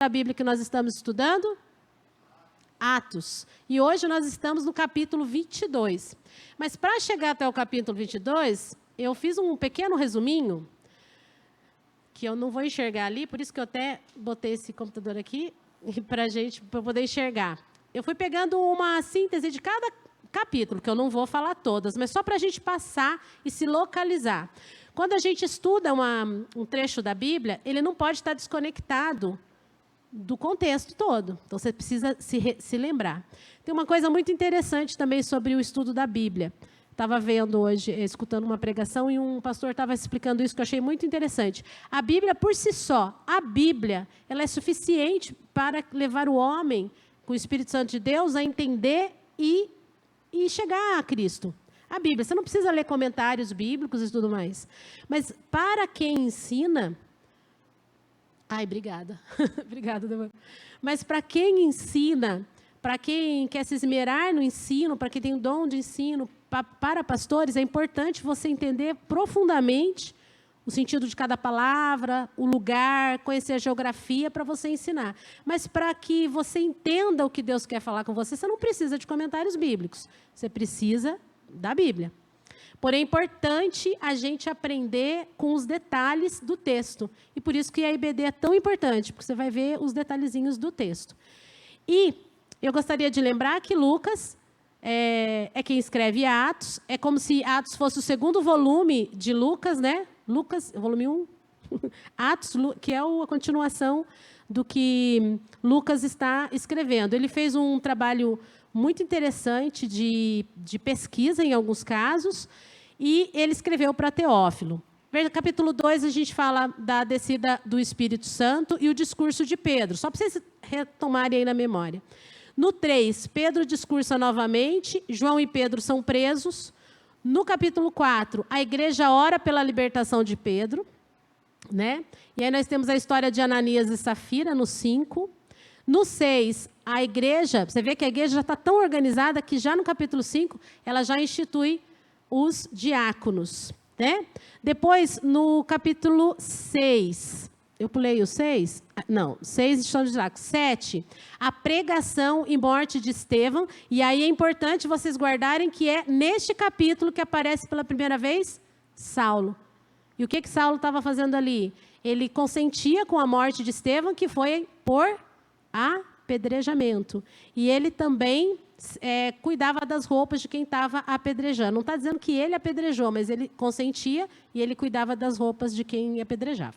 a Bíblia que nós estamos estudando? Atos. E hoje nós estamos no capítulo 22. Mas para chegar até o capítulo 22, eu fiz um pequeno resuminho, que eu não vou enxergar ali, por isso que eu até botei esse computador aqui, para poder enxergar. Eu fui pegando uma síntese de cada capítulo, que eu não vou falar todas, mas só para a gente passar e se localizar. Quando a gente estuda um trecho da Bíblia, ele não pode estar desconectado do contexto todo. Então, você precisa se lembrar. Tem uma coisa muito interessante também sobre o estudo da Bíblia. Estava vendo hoje, escutando uma pregação, e um pastor estava explicando isso, que eu achei muito interessante. A Bíblia, por si só, a Bíblia, ela é suficiente para levar o homem, com o Espírito Santo de Deus, a entender e chegar a Cristo. A Bíblia, você não precisa ler comentários bíblicos e tudo mais. Mas, para quem ensina... Ai, obrigada. Obrigada, Débora. Mas para quem ensina, para quem quer se esmerar no ensino, para quem tem o dom de ensino, para pastores, é importante você entender profundamente o sentido de cada palavra, o lugar, conhecer a geografia para você ensinar. Mas para que você entenda o que Deus quer falar com você, você não precisa de comentários bíblicos. Você precisa da Bíblia. Porém, é importante a gente aprender com os detalhes do texto. E por isso que a IBD é tão importante, porque você vai ver os detalhezinhos do texto. E eu gostaria de lembrar que Lucas é quem escreve Atos. É como se Atos fosse o segundo volume de Lucas, né? Lucas, volume 1. Atos, que é a continuação do que Lucas está escrevendo. Ele fez um trabalho muito interessante de pesquisa, em alguns casos, e ele escreveu para Teófilo. No capítulo 2, a gente fala da descida do Espírito Santo e o discurso de Pedro, só para vocês retomarem aí na memória. No 3, Pedro discursa novamente, João e Pedro são presos. No capítulo 4, a igreja ora pela libertação de Pedro, né? E aí nós temos a história de Ananias e Safira, no 5. No 6, a igreja, você vê que a igreja já está tão organizada que já no capítulo 5, ela já institui os diáconos, né? Depois, no capítulo 6, eu pulei o 6? Não, 6 estão de diáconos. 7, a pregação e morte de Estevão, e aí é importante vocês guardarem que é neste capítulo que aparece pela primeira vez Saulo. E o que Saulo estava fazendo ali? Ele consentia com a morte de Estevão, que foi por apedrejamento. E ele também cuidava das roupas de quem estava apedrejando. Não está dizendo que ele apedrejou, mas ele consentia e ele cuidava das roupas de quem apedrejava.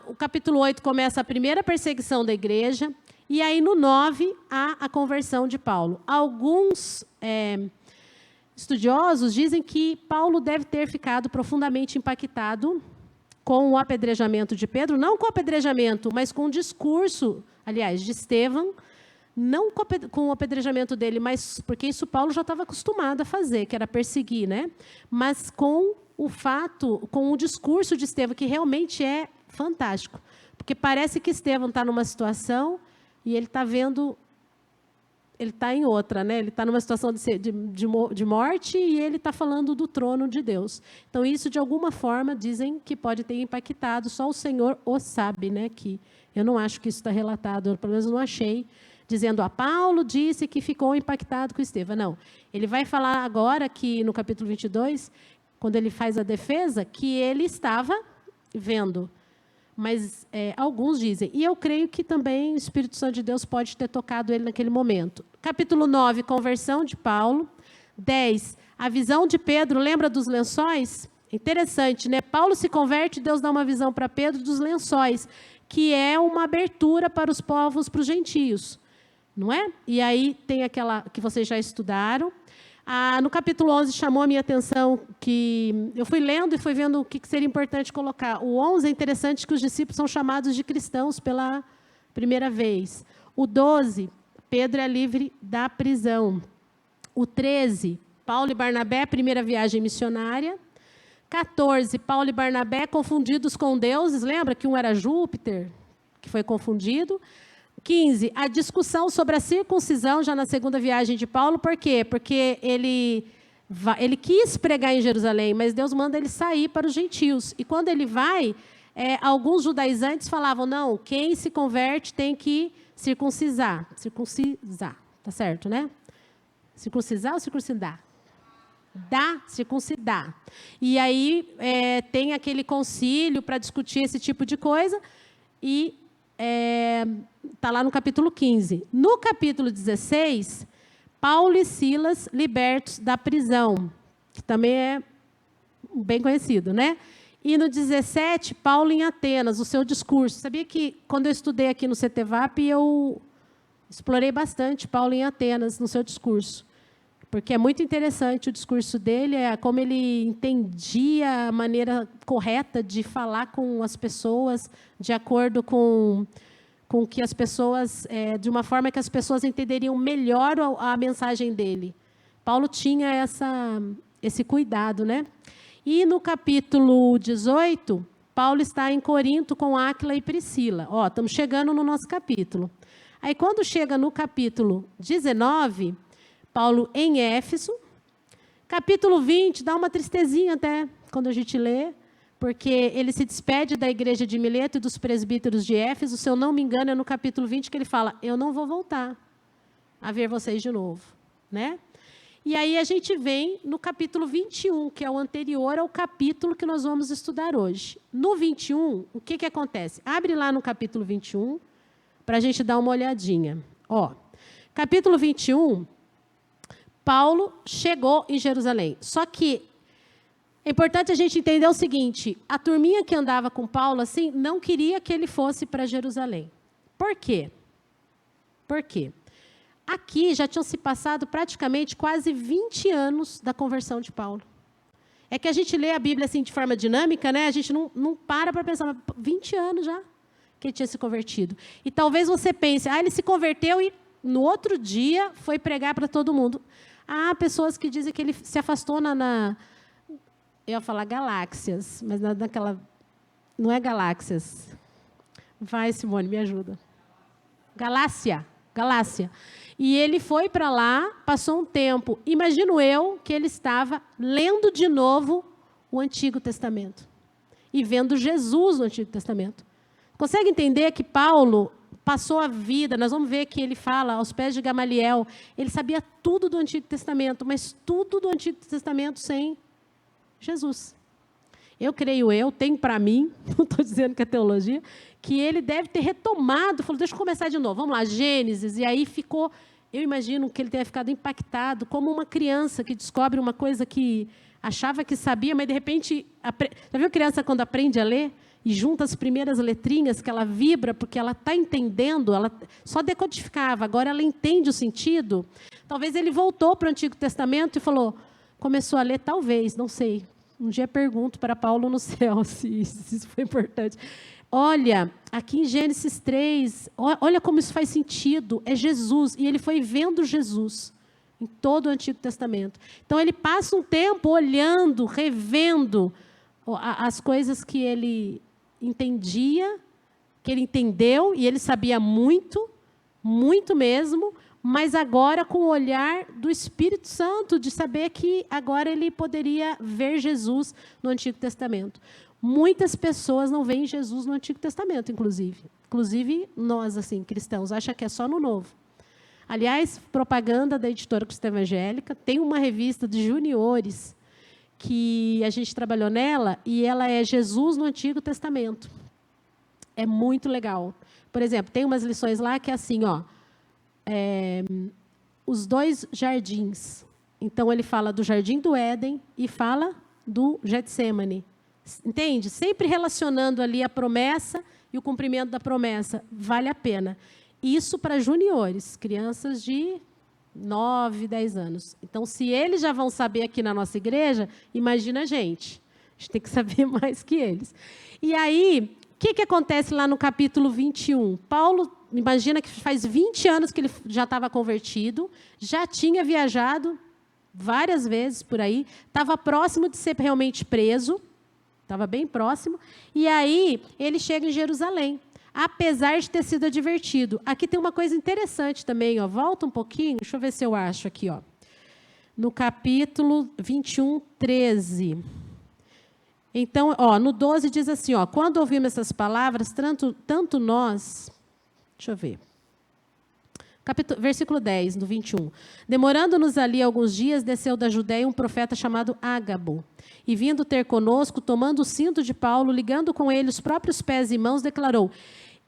O capítulo 8 começa a primeira perseguição da igreja, e aí no 9 há a conversão de Paulo. Alguns estudiosos dizem que Paulo deve ter ficado profundamente impactado com o apedrejamento de Pedro, não com o apedrejamento, mas com o discurso, aliás, de Estevão, não com o apedrejamento dele, mas porque isso Paulo já estava acostumado a fazer, que era perseguir, né? Mas com o fato, com o discurso de Estevão, que realmente é fantástico, porque parece que Estevão está numa situação e ele está vendo, ele está em outra, né? Ele está numa situação de morte e ele está falando do trono de Deus. Então, isso, de alguma forma, dizem que pode ter impactado, só o Senhor o sabe, né? Que eu não acho que isso está relatado, pelo menos não achei, dizendo, Paulo disse que ficou impactado com Estevão. Não, ele vai falar agora que, no capítulo 22, quando ele faz a defesa, que ele estava vendo. Mas alguns dizem, e eu creio que também o Espírito Santo de Deus pode ter tocado ele naquele momento. Capítulo 9, conversão de Paulo. 10, a visão de Pedro, lembra dos lençóis? Interessante, né? Paulo se converte, Deus dá uma visão para Pedro dos lençóis, que é uma abertura para os povos, para os gentios, não é? E aí tem aquela que vocês já estudaram. No capítulo 11, chamou a minha atenção que eu fui lendo e fui vendo o que seria importante colocar. O 11 é interessante que os discípulos são chamados de cristãos pela primeira vez. O 12, Pedro é livre da prisão. O 13, Paulo e Barnabé, primeira viagem missionária. 14, Paulo e Barnabé confundidos com deuses. Lembra que um era Júpiter, que foi confundido. 15, a discussão sobre a circuncisão, já na segunda viagem de Paulo. Por quê? Porque ele quis pregar em Jerusalém, mas Deus manda ele sair para os gentios. E quando ele vai, alguns judaizantes falavam, não, quem se converte tem que circuncisar, tá certo, né? Circuncisar ou circuncidar? Circuncidar. E aí tem aquele concílio para discutir esse tipo de coisa, e está lá no capítulo 15. No capítulo 16, Paulo e Silas libertos da prisão, que também é bem conhecido, né? E no 17, Paulo em Atenas, o seu discurso. Sabia que, quando eu estudei aqui no CTVAP, eu explorei bastante Paulo em Atenas, no seu discurso. Porque é muito interessante o discurso dele, como ele entendia a maneira correta de falar com as pessoas, de acordo com que as pessoas, de uma forma que as pessoas entenderiam melhor a mensagem dele. Paulo tinha esse cuidado, né? E no capítulo 18, Paulo está em Corinto com Áquila e Priscila. Estamos chegando no nosso capítulo. Aí, quando chega no capítulo 19, Paulo em Éfeso. Capítulo 20, dá uma tristezinha até, quando a gente lê, porque ele se despede da igreja de Mileto e dos presbíteros de Éfeso. Se eu não me engano, é no capítulo 20 que ele fala, eu não vou voltar a ver vocês de novo, né? E aí a gente vem no capítulo 21, que é o anterior ao capítulo que nós vamos estudar hoje. No 21, o que acontece? Abre lá no capítulo 21, para a gente dar uma olhadinha. Capítulo 21, Paulo chegou em Jerusalém. Só que é importante a gente entender o seguinte, a turminha que andava com Paulo assim, não queria que ele fosse para Jerusalém. Por quê? Por quê? Aqui já tinham se passado praticamente quase 20 anos da conversão de Paulo. É que a gente lê a Bíblia assim de forma dinâmica, né? A gente não para pensar, mas 20 anos já que ele tinha se convertido. E talvez você pense, ele se converteu e no outro dia foi pregar para todo mundo. Há pessoas que dizem que ele se afastou eu ia falar galáxias, mas naquela... Não é galáxias. Vai, Simone, me ajuda. Galácia. E ele foi para lá, passou um tempo. Imagino eu que ele estava lendo de novo o Antigo Testamento. E vendo Jesus no Antigo Testamento. Consegue entender que Paulo passou a vida, nós vamos ver que ele fala aos pés de Gamaliel, ele sabia tudo do Antigo Testamento, mas tudo do Antigo Testamento sem Jesus. Eu tenho para mim, não estou dizendo que é teologia, que ele deve ter retomado, falou, deixa eu começar de novo, vamos lá, Gênesis, e aí ficou, eu imagino que ele tenha ficado impactado, como uma criança que descobre uma coisa que achava que sabia, mas de repente, já viu criança quando aprende a ler? E junta as primeiras letrinhas que ela vibra, porque ela está entendendo, ela só decodificava, agora ela entende o sentido. Talvez ele voltou para o Antigo Testamento e começou a ler, talvez, não sei. Um dia pergunto para Paulo no céu se isso foi importante. Olha, aqui em Gênesis 3, olha como isso faz sentido, é Jesus, e ele foi vendo Jesus em todo o Antigo Testamento. Então, ele passa um tempo olhando, revendo as coisas que ele entendia, que ele entendeu, e ele sabia muito, muito mesmo, mas agora com o olhar do Espírito Santo, de saber que agora ele poderia ver Jesus no Antigo Testamento. Muitas pessoas não veem Jesus no Antigo Testamento, inclusive. Inclusive nós, assim, cristãos, acham que é só no Novo. Aliás, propaganda da Editora Cristã Evangélica, tem uma revista de juniores que a gente trabalhou nela, e ela é Jesus no Antigo Testamento. É muito legal. Por exemplo, tem umas lições lá que é assim, os 2 jardins. Então, ele fala do Jardim do Éden e fala do Getsêmani. Entende? Sempre relacionando ali a promessa e o cumprimento da promessa. Vale a pena. Isso para juniores, crianças de 9, 10 anos. Então, se eles já vão saber aqui na nossa igreja, imagina a gente. A gente tem que saber mais que eles. E aí, o que acontece lá no capítulo 21? Paulo, imagina que faz 20 anos que ele já estava convertido, já tinha viajado várias vezes por aí, estava próximo de ser realmente preso, estava bem próximo, e aí ele chega em Jerusalém. Apesar de ter sido advertido. Aqui tem uma coisa interessante também, volta um pouquinho, deixa eu ver se eu acho aqui, no capítulo 21, 13. Então, no 12 diz assim, quando ouvimos essas palavras, tanto nós... Deixa eu ver. Versículo 10, do 21. Demorando-nos ali alguns dias, desceu da Judéia um profeta chamado Ágabo. E vindo ter conosco, tomando o cinto de Paulo, ligando com ele os próprios pés e mãos, declarou: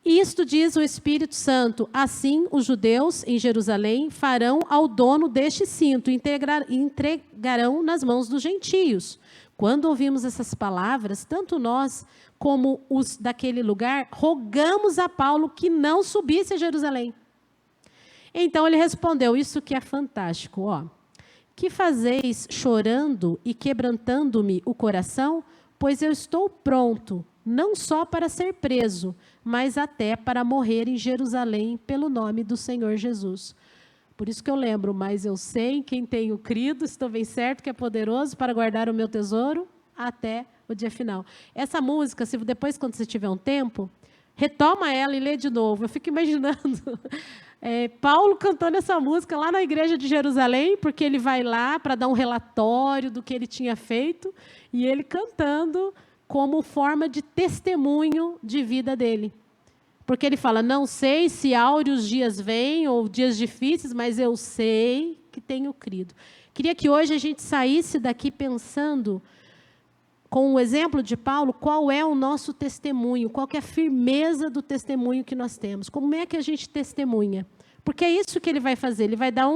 isto diz o Espírito Santo, assim os judeus em Jerusalém farão ao dono deste cinto, e entregarão nas mãos dos gentios. Quando ouvimos essas palavras, tanto nós como os daquele lugar, rogamos a Paulo que não subisse a Jerusalém. Então ele respondeu, isso que é fantástico, que fazeis chorando e quebrantando-me o coração? Pois eu estou pronto, não só para ser preso, mas até para morrer em Jerusalém pelo nome do Senhor Jesus. Por isso que eu lembro, mas eu sei em quem tenho crido, estou bem certo que é poderoso para guardar o meu tesouro até o dia final. Essa música, se depois, quando você tiver um tempo, retoma ela e lê de novo. Eu fico imaginando Paulo cantando essa música lá na igreja de Jerusalém, porque ele vai lá para dar um relatório do que ele tinha feito, e ele cantando como forma de testemunho de vida dele. Porque ele fala, não sei se áureos dias vêm ou dias difíceis, mas eu sei que tenho crido. Queria que hoje a gente saísse daqui pensando, com o exemplo de Paulo, qual é o nosso testemunho, qual que é a firmeza do testemunho que nós temos. Como é que a gente testemunha? Porque é isso que ele vai fazer, ele vai dar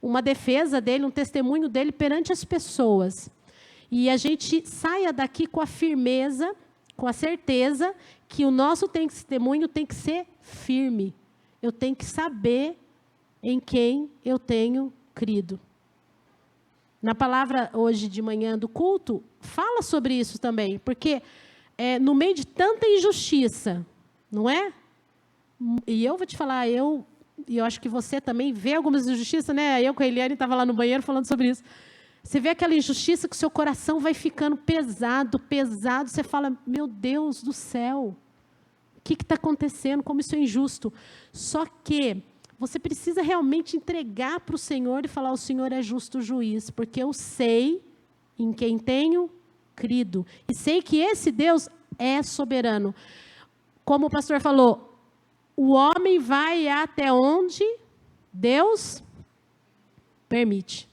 uma defesa dele, um testemunho dele perante as pessoas. E a gente saia daqui com a firmeza, com a certeza que o nosso testemunho tem que ser firme. Eu tenho que saber em quem eu tenho crido. Na palavra hoje de manhã do culto, fala sobre isso também, porque no meio de tanta injustiça, não é? E eu vou te falar, e eu acho que você também vê algumas injustiças, né? Eu com a Eliane estava lá no banheiro falando sobre isso. Você vê aquela injustiça que o seu coração vai ficando pesado, pesado. Você fala, meu Deus do céu, o que está acontecendo? Como isso é injusto? Só que você precisa realmente entregar para o Senhor e falar, o Senhor é justo juiz, porque eu sei em quem tenho crido. E sei que esse Deus é soberano. Como o pastor falou, o homem vai até onde Deus permite.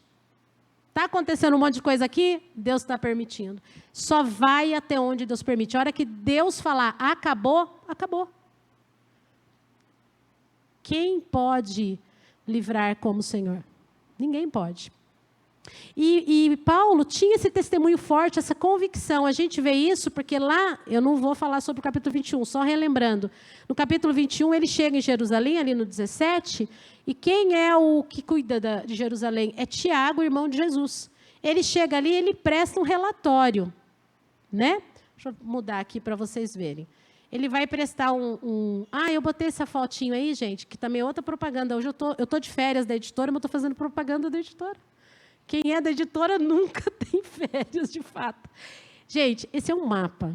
Está acontecendo um monte de coisa aqui? Deus está permitindo. Só vai até onde Deus permite. A hora que Deus falar, acabou, acabou. Quem pode livrar como o Senhor? Ninguém pode. E Paulo tinha esse testemunho forte, essa convicção. A gente vê isso porque lá, eu não vou falar sobre o capítulo 21, só relembrando. No capítulo 21, ele chega em Jerusalém, ali no 17, e quem é o que cuida de Jerusalém? É Tiago, irmão de Jesus. Ele chega ali e ele presta um relatório. Né? Deixa eu mudar aqui para vocês verem. Ele vai prestar eu botei essa fotinho aí, gente, que também é outra propaganda. Hoje eu tô de férias da editora, mas eu estou fazendo propaganda da editora. Quem é da editora nunca tem férias, de fato. Gente, esse é um mapa.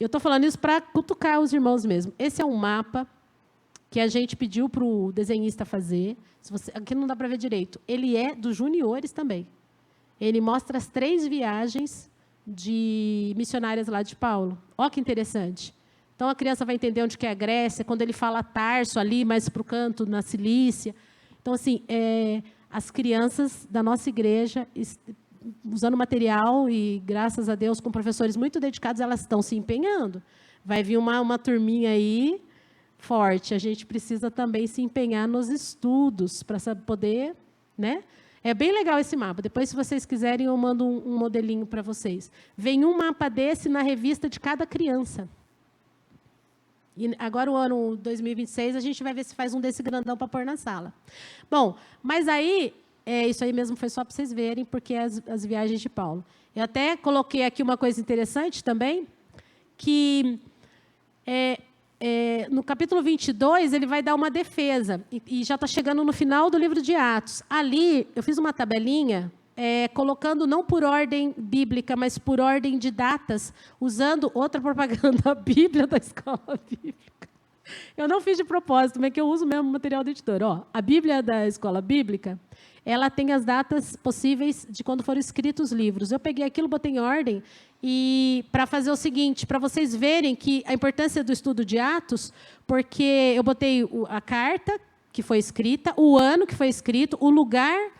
Eu estou falando isso para cutucar os irmãos mesmo. Esse é um mapa que a gente pediu para o desenhista fazer. Aqui não dá para ver direito. Ele é dos juniores também. Ele mostra as 3 viagens de missionárias lá de Paulo. Olha que interessante. Então, a criança vai entender onde que é a Grécia, quando ele fala Tarso, ali mais para o canto, na Cilícia. Então, assim, as crianças da nossa igreja, usando material e, graças a Deus, com professores muito dedicados, elas estão se empenhando. Vai vir uma turminha aí forte. A gente precisa também se empenhar nos estudos para poder, né? É bem legal esse mapa. Depois, se vocês quiserem, eu mando um modelinho para vocês. Vem um mapa desse na revista de cada criança. E agora, o ano 2026, a gente vai ver se faz um desse grandão para pôr na sala. Bom, mas aí, isso aí mesmo foi só para vocês verem, porque é as viagens de Paulo. Eu até coloquei aqui uma coisa interessante também, que no capítulo 22, ele vai dar uma defesa, e já está chegando no final do livro de Atos. Ali, eu fiz uma tabelinha, colocando não por ordem bíblica, mas por ordem de datas, usando outra propaganda, a Bíblia da escola bíblica. Eu não fiz de propósito, mas que eu uso mesmo o material do editor. Ó, a Bíblia da Escola Bíblica, ela tem as datas possíveis de quando foram escritos os livros. Eu peguei aquilo, botei em ordem, e para fazer o seguinte, para vocês verem que a importância do estudo de Atos, porque eu botei a carta que foi escrita, o ano que foi escrito, o lugar,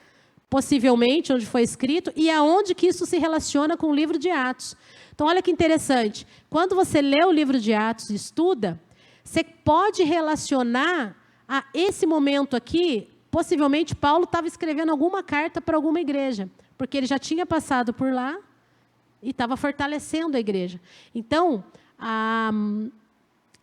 possivelmente, onde foi escrito, e aonde que isso se relaciona com o livro de Atos. Então, olha que interessante. Quando você lê o livro de Atos e estuda, você pode relacionar a esse momento aqui, possivelmente Paulo estava escrevendo alguma carta para alguma igreja, porque ele já tinha passado por lá e estava fortalecendo a igreja. Então,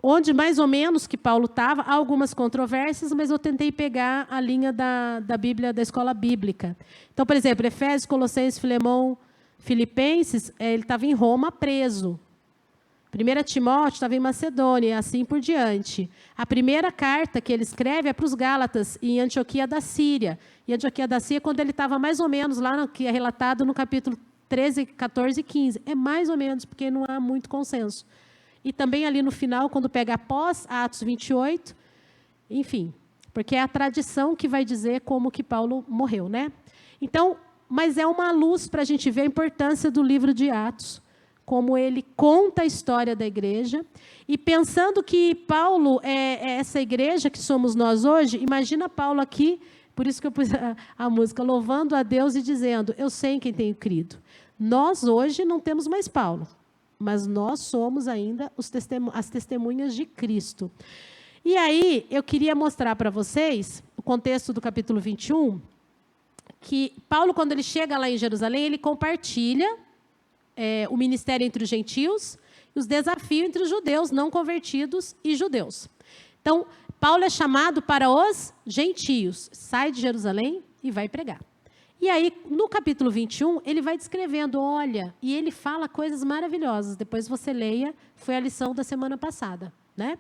onde mais ou menos que Paulo estava, há algumas controvérsias, mas eu tentei pegar a linha da Bíblia, da escola bíblica. Então, por exemplo, Efésios, Colossenses, Filemão, Filipenses, ele estava em Roma preso. 1 Timóteo estava em Macedônia, e assim por diante. A primeira carta que ele escreve é para os Gálatas, em Antioquia da Síria. E Antioquia da Síria, quando ele estava mais ou menos lá, que é relatado no capítulo 13, 14 e 15. É mais ou menos, porque não há muito consenso. E também ali no final, quando pega após Atos 28, enfim, porque é a tradição que vai dizer como que Paulo morreu, né? Então, mas é uma luz para a gente ver a importância do livro de Atos, como ele conta a história da igreja, e pensando que Paulo é essa igreja que somos nós hoje, imagina Paulo aqui, por isso que eu pus a música, louvando a Deus e dizendo, eu sei em quem tenho crido. Nós hoje não temos mais Paulo, mas nós somos ainda as testemunhas de Cristo. E aí, eu queria mostrar para vocês o contexto do capítulo 21, que Paulo, quando ele chega lá em Jerusalém, ele compartilha o ministério entre os gentios e os desafios entre os judeus não convertidos e judeus. Então, Paulo é chamado para os gentios, sai de Jerusalém e vai pregar. E aí, no capítulo 21, ele vai descrevendo, olha, e ele fala coisas maravilhosas. Depois você leia, foi a lição da semana passada, né?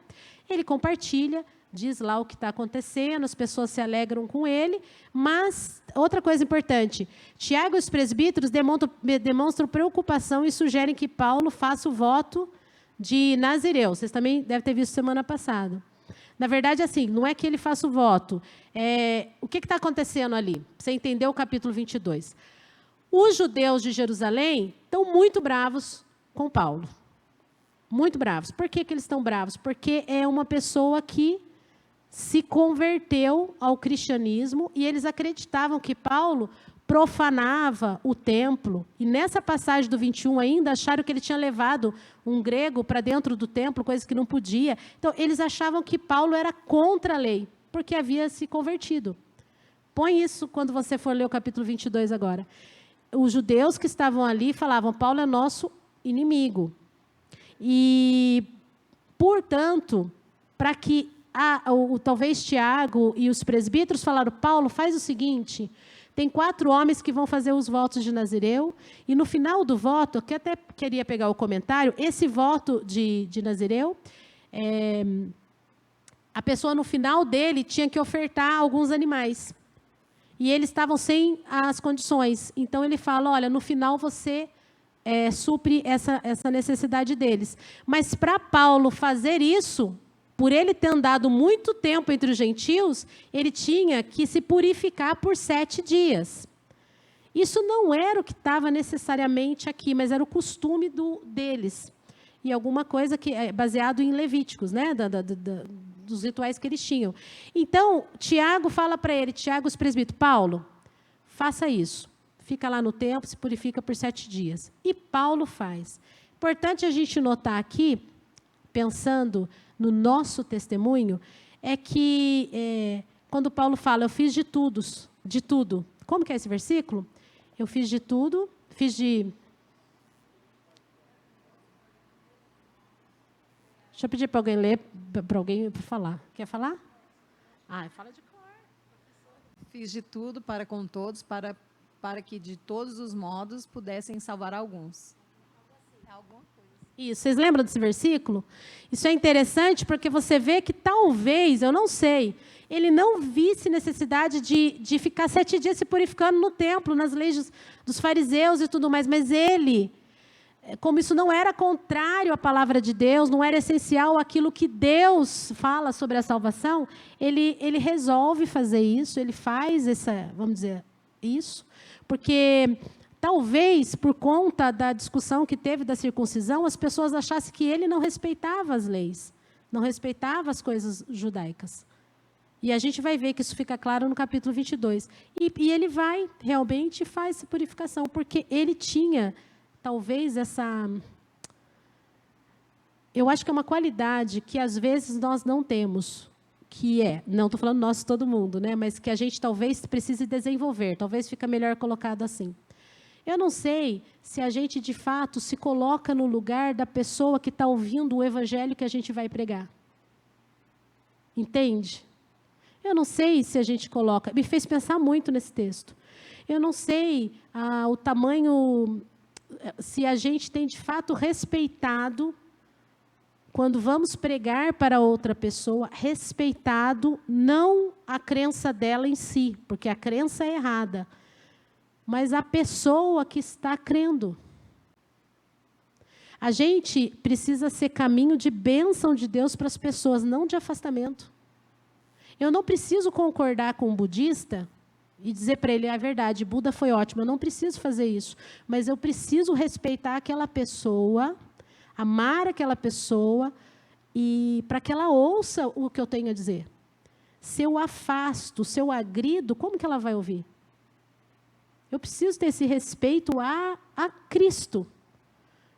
Ele compartilha, diz lá o que está acontecendo, as pessoas se alegram com ele, mas, outra coisa importante, Tiago e os presbíteros demonstram preocupação e sugerem que Paulo faça o voto de Nazireu. Vocês também devem ter visto semana passada. Na verdade, assim, não é que ele faça o voto. O que está acontecendo ali? Pra você entender o capítulo 22. Os judeus de Jerusalém estão muito bravos com Paulo. Muito bravos. Por que eles estão bravos? Porque é uma pessoa que se converteu ao cristianismo e eles acreditavam que Paulo profanava o templo. E nessa passagem do 21 ainda, acharam que ele tinha levado um grego para dentro do templo, coisa que não podia. Então, eles achavam que Paulo era contra a lei, porque havia se convertido. Põe isso quando você for ler o capítulo 22 agora. Os judeus que estavam ali falavam, Paulo é nosso inimigo. E, portanto, para que talvez Tiago e os presbíteros falaram, Paulo, faz o seguinte, tem 4 homens que vão fazer os votos de Nazireu, e no final do voto, que até queria pegar o comentário, esse voto de Nazireu, a pessoa no final dele tinha que ofertar alguns animais. E eles estavam sem as condições. Então ele fala, olha, no final você supre essa necessidade deles. Mas para Paulo fazer isso, por ele ter andado muito tempo entre os gentios, ele tinha que se purificar por 7 dias. Isso não era o que estava necessariamente aqui, mas era o costume deles. E alguma coisa que é baseado em Levíticos, né? Dos rituais que eles tinham. Então, Tiago fala para ele, Tiago, os presbíteros, Paulo, faça isso. Fica lá no templo, se purifica por 7 dias. E Paulo faz. Importante a gente notar aqui, pensando no nosso testemunho, é que quando Paulo fala, eu fiz de tudo. Como que é esse versículo? Eu fiz de tudo, Deixa eu pedir para alguém ler, para alguém falar. Quer falar? Fala de cor. Fiz de tudo para com todos, para que de todos os modos pudessem salvar alguns. Isso, vocês lembram desse versículo? Isso é interessante porque você vê que talvez, eu não sei, ele não visse necessidade de ficar 7 dias se purificando no templo, nas leis dos fariseus e tudo mais, mas ele como isso não era contrário à palavra de Deus, não era essencial aquilo que Deus fala sobre a salvação, ele resolve fazer isso, ele faz vamos dizer, isso, porque talvez por conta da discussão que teve da circuncisão, as pessoas achassem que ele não respeitava as leis, não respeitava as coisas judaicas. E a gente vai ver que isso fica claro no capítulo 22. E ele vai, realmente, faz essa purificação, porque ele tinha, talvez, eu acho que é uma qualidade que, às vezes, nós não temos, não estou falando nós, todo mundo, né, mas que a gente, talvez, precise desenvolver, talvez fica melhor colocado assim. Eu não sei se a gente, de fato, se coloca no lugar da pessoa que está ouvindo o evangelho que a gente vai pregar. Entende? Eu não sei se a gente coloca... Me fez pensar muito nesse texto. Eu não sei o tamanho... Se a gente tem, de fato, respeitado, quando vamos pregar para outra pessoa, respeitado não a crença dela em si, porque a crença é errada, mas a pessoa que está crendo. A gente precisa ser caminho de bênção de Deus para as pessoas, não de afastamento. Eu não preciso concordar com um budista e dizer para ele a verdade, Buda foi ótimo, eu não preciso fazer isso, mas eu preciso respeitar aquela pessoa, amar aquela pessoa, e para que ela ouça o que eu tenho a dizer. Se eu afasto, se eu agrido, como que ela vai ouvir? Eu preciso ter esse respeito a Cristo.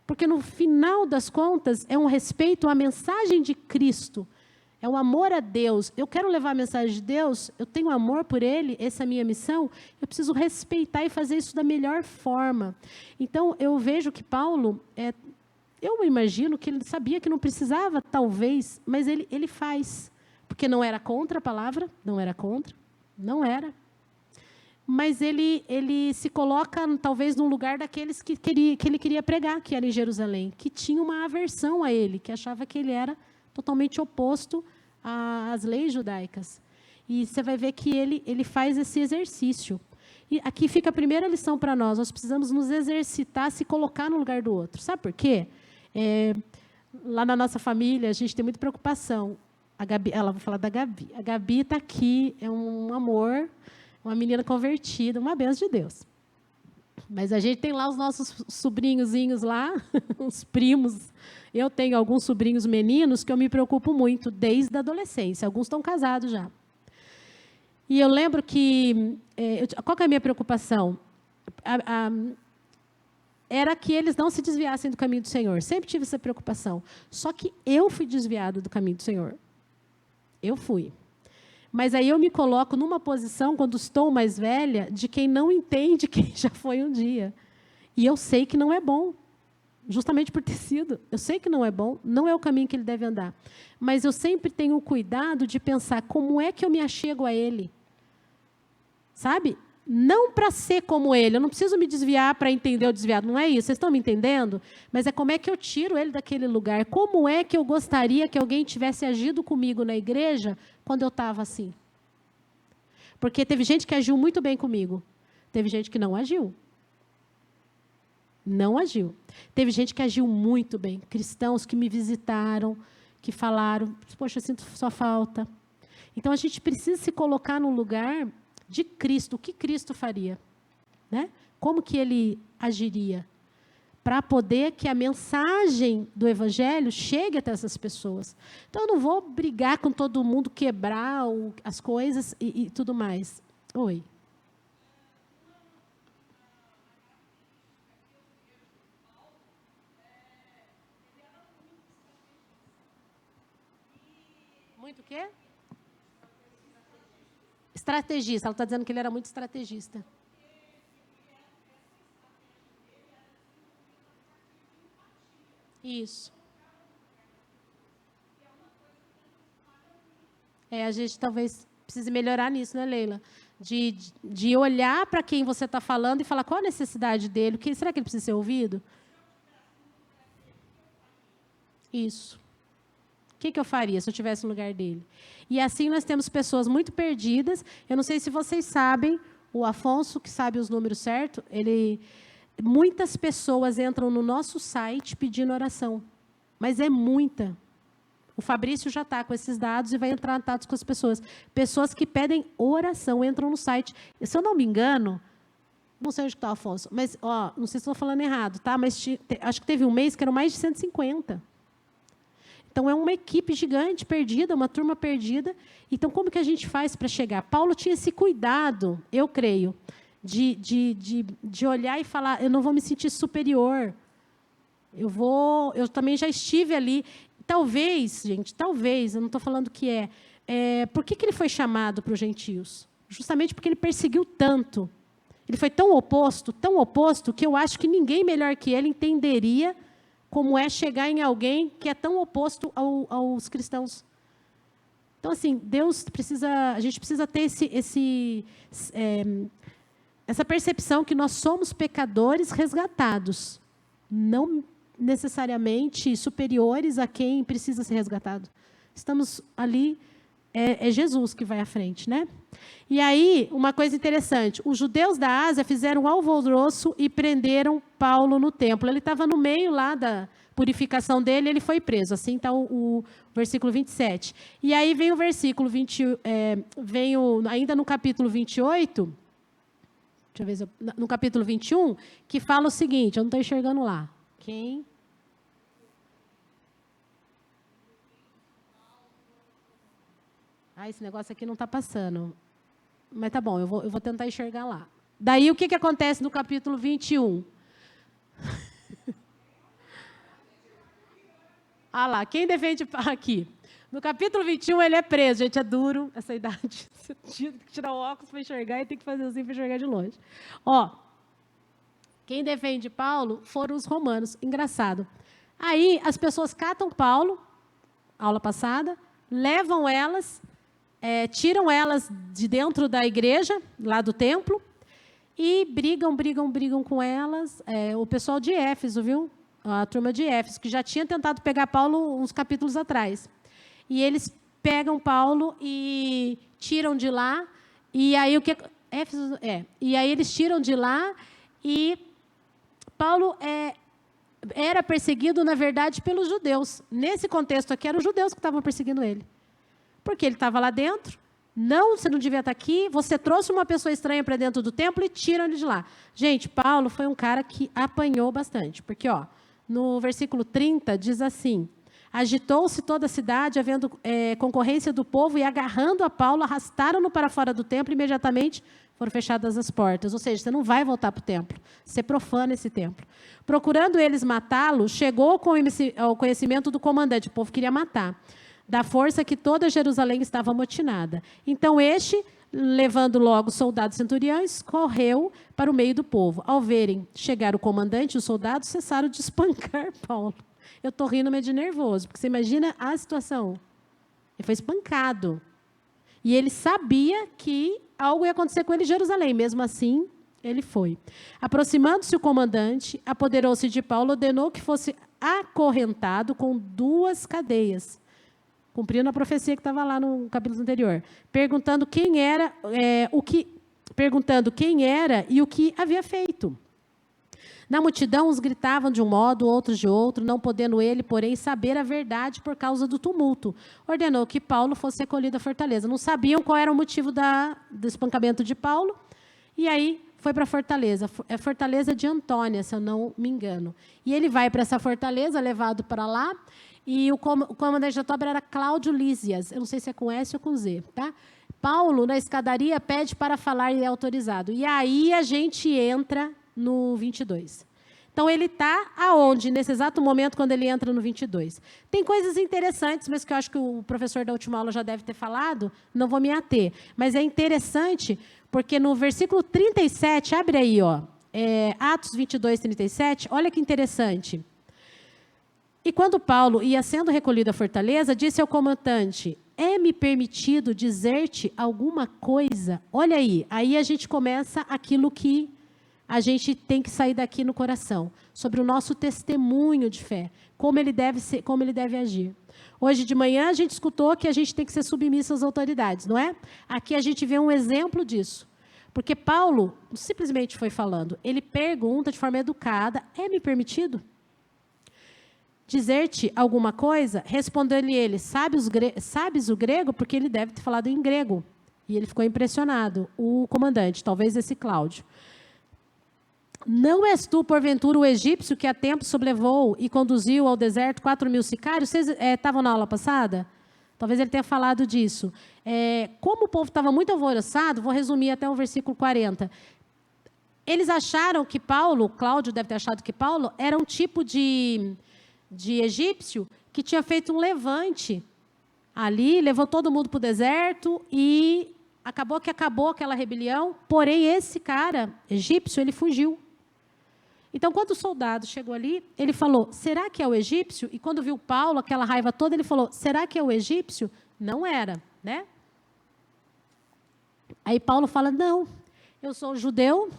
Porque, no final das contas, é um respeito à mensagem de Cristo. É um amor a Deus. Eu quero levar a mensagem de Deus, eu tenho amor por Ele, essa é a minha missão, eu preciso respeitar e fazer isso da melhor forma. Então, eu vejo que Paulo, eu imagino que ele sabia que não precisava, talvez, mas ele faz. Porque não era contra a palavra, não era contra, não era. Mas ele se coloca, talvez, no lugar daqueles que ele queria pregar, que era em Jerusalém, que tinha uma aversão a ele, que achava que ele era totalmente oposto às leis judaicas. E você vai ver que ele faz esse exercício. E aqui fica a primeira lição para nós. Nós precisamos nos exercitar, se colocar no lugar do outro. Sabe por quê? Lá na nossa família, a gente tem muita preocupação. A Gabi, ela vai falar da Gabi. A Gabi está aqui, é um amor, uma menina convertida, uma bênção de Deus. Mas a gente tem lá os nossos sobrinhozinhos lá, os primos. Eu tenho alguns sobrinhos meninos que eu me preocupo muito, desde a adolescência. Alguns estão casados já. E eu lembro que... qual que é a minha preocupação? Era que eles não se desviassem do caminho do Senhor. Sempre tive essa preocupação. Só que eu fui desviado do caminho do Senhor. Eu fui. Mas aí eu me coloco numa posição, quando estou mais velha, de quem não entende quem já foi um dia. E eu sei que não é bom, justamente por ter sido. Eu sei que não é bom, não é o caminho que ele deve andar. Mas eu sempre tenho o cuidado de pensar como é que eu me achego a ele. Sabe? Não para ser como ele. Eu não preciso me desviar para entender o desviado. Não é isso. Vocês estão me entendendo? Mas é como é que eu tiro ele daquele lugar. Como é que eu gostaria que alguém tivesse agido comigo na igreja quando eu estava assim? Porque teve gente que agiu muito bem comigo. Teve gente que não agiu. Não agiu. Teve gente que agiu muito bem. Cristãos que me visitaram, que falaram, poxa, eu sinto sua falta. Então, a gente precisa se colocar no lugar de Cristo. O que Cristo faria? Né? Como que ele agiria? Para poder que a mensagem do Evangelho chegue até essas pessoas. Então, eu não vou brigar com todo mundo, quebrar as coisas e tudo mais. Oi. Muito o quê? Estrategista. Ela está dizendo que ele era muito estrategista. Isso. A gente talvez precise melhorar nisso, né, Leila? De olhar para quem você está falando e falar qual a necessidade dele, será que ele precisa ser ouvido? Isso. O que eu faria se eu estivesse no lugar dele? E assim nós temos pessoas muito perdidas. Eu não sei se vocês sabem, o Afonso, que sabe os números certos, ele muitas pessoas entram no nosso site pedindo oração, mas é muita. O Fabrício já está com esses dados e vai entrar em contato com as pessoas. Pessoas que pedem oração, entram no site. Se eu não me engano, não sei onde está o Afonso, mas não sei se estou falando errado, tá? Mas acho que teve um mês que eram mais de 150. Então, é uma equipe gigante perdida, uma turma perdida. Então, como que a gente faz para chegar? Paulo tinha esse cuidado, eu creio, de olhar e falar, eu não vou me sentir superior. Eu também já estive ali. Talvez, gente, eu não estou falando que por que ele foi chamado para os gentios? Justamente porque ele perseguiu tanto. Ele foi tão oposto, que eu acho que ninguém melhor que ele entenderia como é chegar em alguém que é tão oposto aos cristãos. Então, assim, a gente precisa ter essa percepção que nós somos pecadores resgatados, não necessariamente superiores a quem precisa ser resgatado. Estamos ali, é Jesus que vai à frente, né? E aí, uma coisa interessante, os judeus da Ásia fizeram um alvoroço e prenderam Paulo no templo. Ele estava no meio lá da purificação dele, ele foi preso. Assim está o versículo 27. E aí vem o versículo 20, ainda no capítulo 28, deixa eu ver, no capítulo 21, que fala o seguinte, eu não estou enxergando lá. Quem? Esse negócio aqui não está passando. Mas tá bom, eu vou tentar enxergar lá. Daí, o que acontece no capítulo 21? Lá, quem defende aqui? No capítulo 21, ele é preso. Gente, é duro essa idade. Você tem que tirar o óculos para enxergar e tem que fazer assim para enxergar de longe. Quem defende Paulo foram os romanos. Engraçado. Aí, as pessoas catam Paulo, aula passada, levam elas, tiram elas de dentro da igreja, lá do templo, e brigam com elas. O pessoal de Éfeso, viu? A turma de Éfeso, que já tinha tentado pegar Paulo uns capítulos atrás. E eles pegam Paulo e tiram de lá. E aí, Éfeso, e aí eles tiram de lá e Paulo era perseguido, na verdade, pelos judeus. Nesse contexto aqui, eram os judeus que estavam perseguindo ele. Porque ele estava lá dentro. Não, você não devia estar aqui. Você trouxe uma pessoa estranha para dentro do templo e tiram ele de lá. Gente, Paulo foi um cara que apanhou bastante. Porque, no versículo 30, diz assim: agitou-se toda a cidade, havendo concorrência do povo, e agarrando a Paulo, arrastaram-no para fora do templo, e imediatamente foram fechadas as portas. Ou seja, você não vai voltar para o templo. Você profana esse templo. Procurando eles matá-lo, chegou ao conhecimento do comandante. O povo queria matar. Da força que toda Jerusalém estava amotinada. Então, levando logo soldados centuriões, correu para o meio do povo. Ao verem chegar o comandante e os soldados, cessaram de espancar Paulo. Eu estou rindo meio de nervoso, porque você imagina a situação. Ele foi espancado. E ele sabia que algo ia acontecer com ele em Jerusalém. Mesmo assim, ele foi. Aproximando-se o comandante, apoderou-se de Paulo, ordenou que fosse acorrentado com 2 cadeias, cumprindo a profecia que estava lá no capítulo anterior, perguntando quem era e o que havia feito. Na multidão, uns gritavam de um modo, outros de outro, não podendo ele, porém, saber a verdade por causa do tumulto. Ordenou que Paulo fosse recolhido à fortaleza. Não sabiam qual era o motivo do espancamento de Paulo, e aí foi para a fortaleza. É a fortaleza de Antônia, se eu não me engano. E ele vai para essa fortaleza, levado para lá, e o comandante da tropa era Cláudio Lísias. Eu não sei se é com S ou com Z, tá? Paulo, na escadaria, pede para falar e é autorizado. E aí a gente entra no 22. Então, ele está aonde, nesse exato momento, quando ele entra no 22? Tem coisas interessantes, mas que eu acho que o professor da última aula já deve ter falado, não vou me ater. Mas é interessante, porque no versículo 37, abre aí, Atos 22, 37, olha que interessante. E quando Paulo ia sendo recolhido à fortaleza, disse ao comandante: é-me permitido dizer-te alguma coisa? Olha aí a gente começa aquilo que a gente tem que sair daqui no coração, sobre o nosso testemunho de fé, como ele deve agir. Hoje de manhã a gente escutou que a gente tem que ser submisso às autoridades, não é? Aqui a gente vê um exemplo disso. Porque Paulo simplesmente foi falando. Ele pergunta de forma educada, é-me permitido dizer-te alguma coisa? Respondeu-lhe ele, sabes o grego? Porque ele deve ter falado em grego. E ele ficou impressionado, o comandante, talvez esse Cláudio. Não és tu, porventura, o egípcio que há tempo sublevou e conduziu ao deserto 4.000 sicários? Vocês estavam na aula passada? Talvez ele tenha falado disso. Como o povo estava muito alvoroçado, vou resumir até o versículo 40. Eles acharam que Paulo, Cláudio deve ter achado que Paulo, era um tipo de egípcio que tinha feito um levante ali, levou todo mundo para o deserto e acabou aquela rebelião. Porém, esse cara, egípcio, ele fugiu. Então, quando o soldado chegou ali, ele falou, será que é o egípcio? E quando viu Paulo, aquela raiva toda, ele falou, será que é o egípcio? Não era, né? Aí Paulo fala, não, eu sou judeu,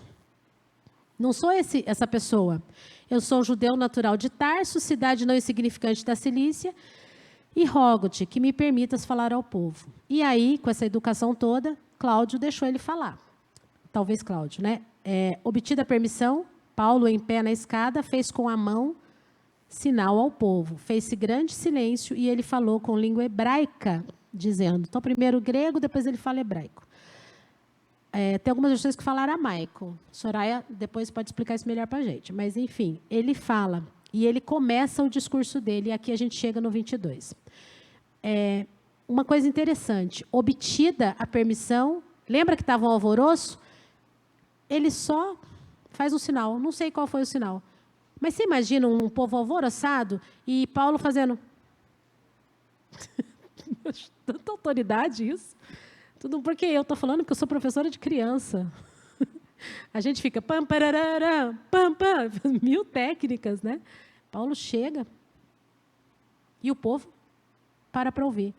não sou essa pessoa. Eu sou judeu natural de Tarso, cidade não insignificante da Cilícia, e rogo-te que me permitas falar ao povo. E aí, com essa educação toda, Cláudio deixou ele falar. Talvez Cláudio, né? Obtida a permissão, Paulo, em pé na escada, fez com a mão sinal ao povo. Fez-se grande silêncio e ele falou com língua hebraica, dizendo. Então, primeiro grego, depois ele fala hebraico. Tem algumas versões que falam aramaico. Soraya depois pode explicar isso melhor para a gente. Mas, enfim, ele fala e ele começa o discurso dele. E aqui a gente chega no 22. Uma coisa interessante. Obtida a permissão, lembra que estava um alvoroço? Ele só faz um sinal, não sei qual foi o sinal. Mas você imagina um povo alvoroçado e Paulo fazendo... Tanta autoridade isso. Tudo porque eu estou falando que eu sou professora de criança. A gente fica... Pam, pararara, pam, pam, 1000 técnicas, né? Paulo chega e o povo para ouvir.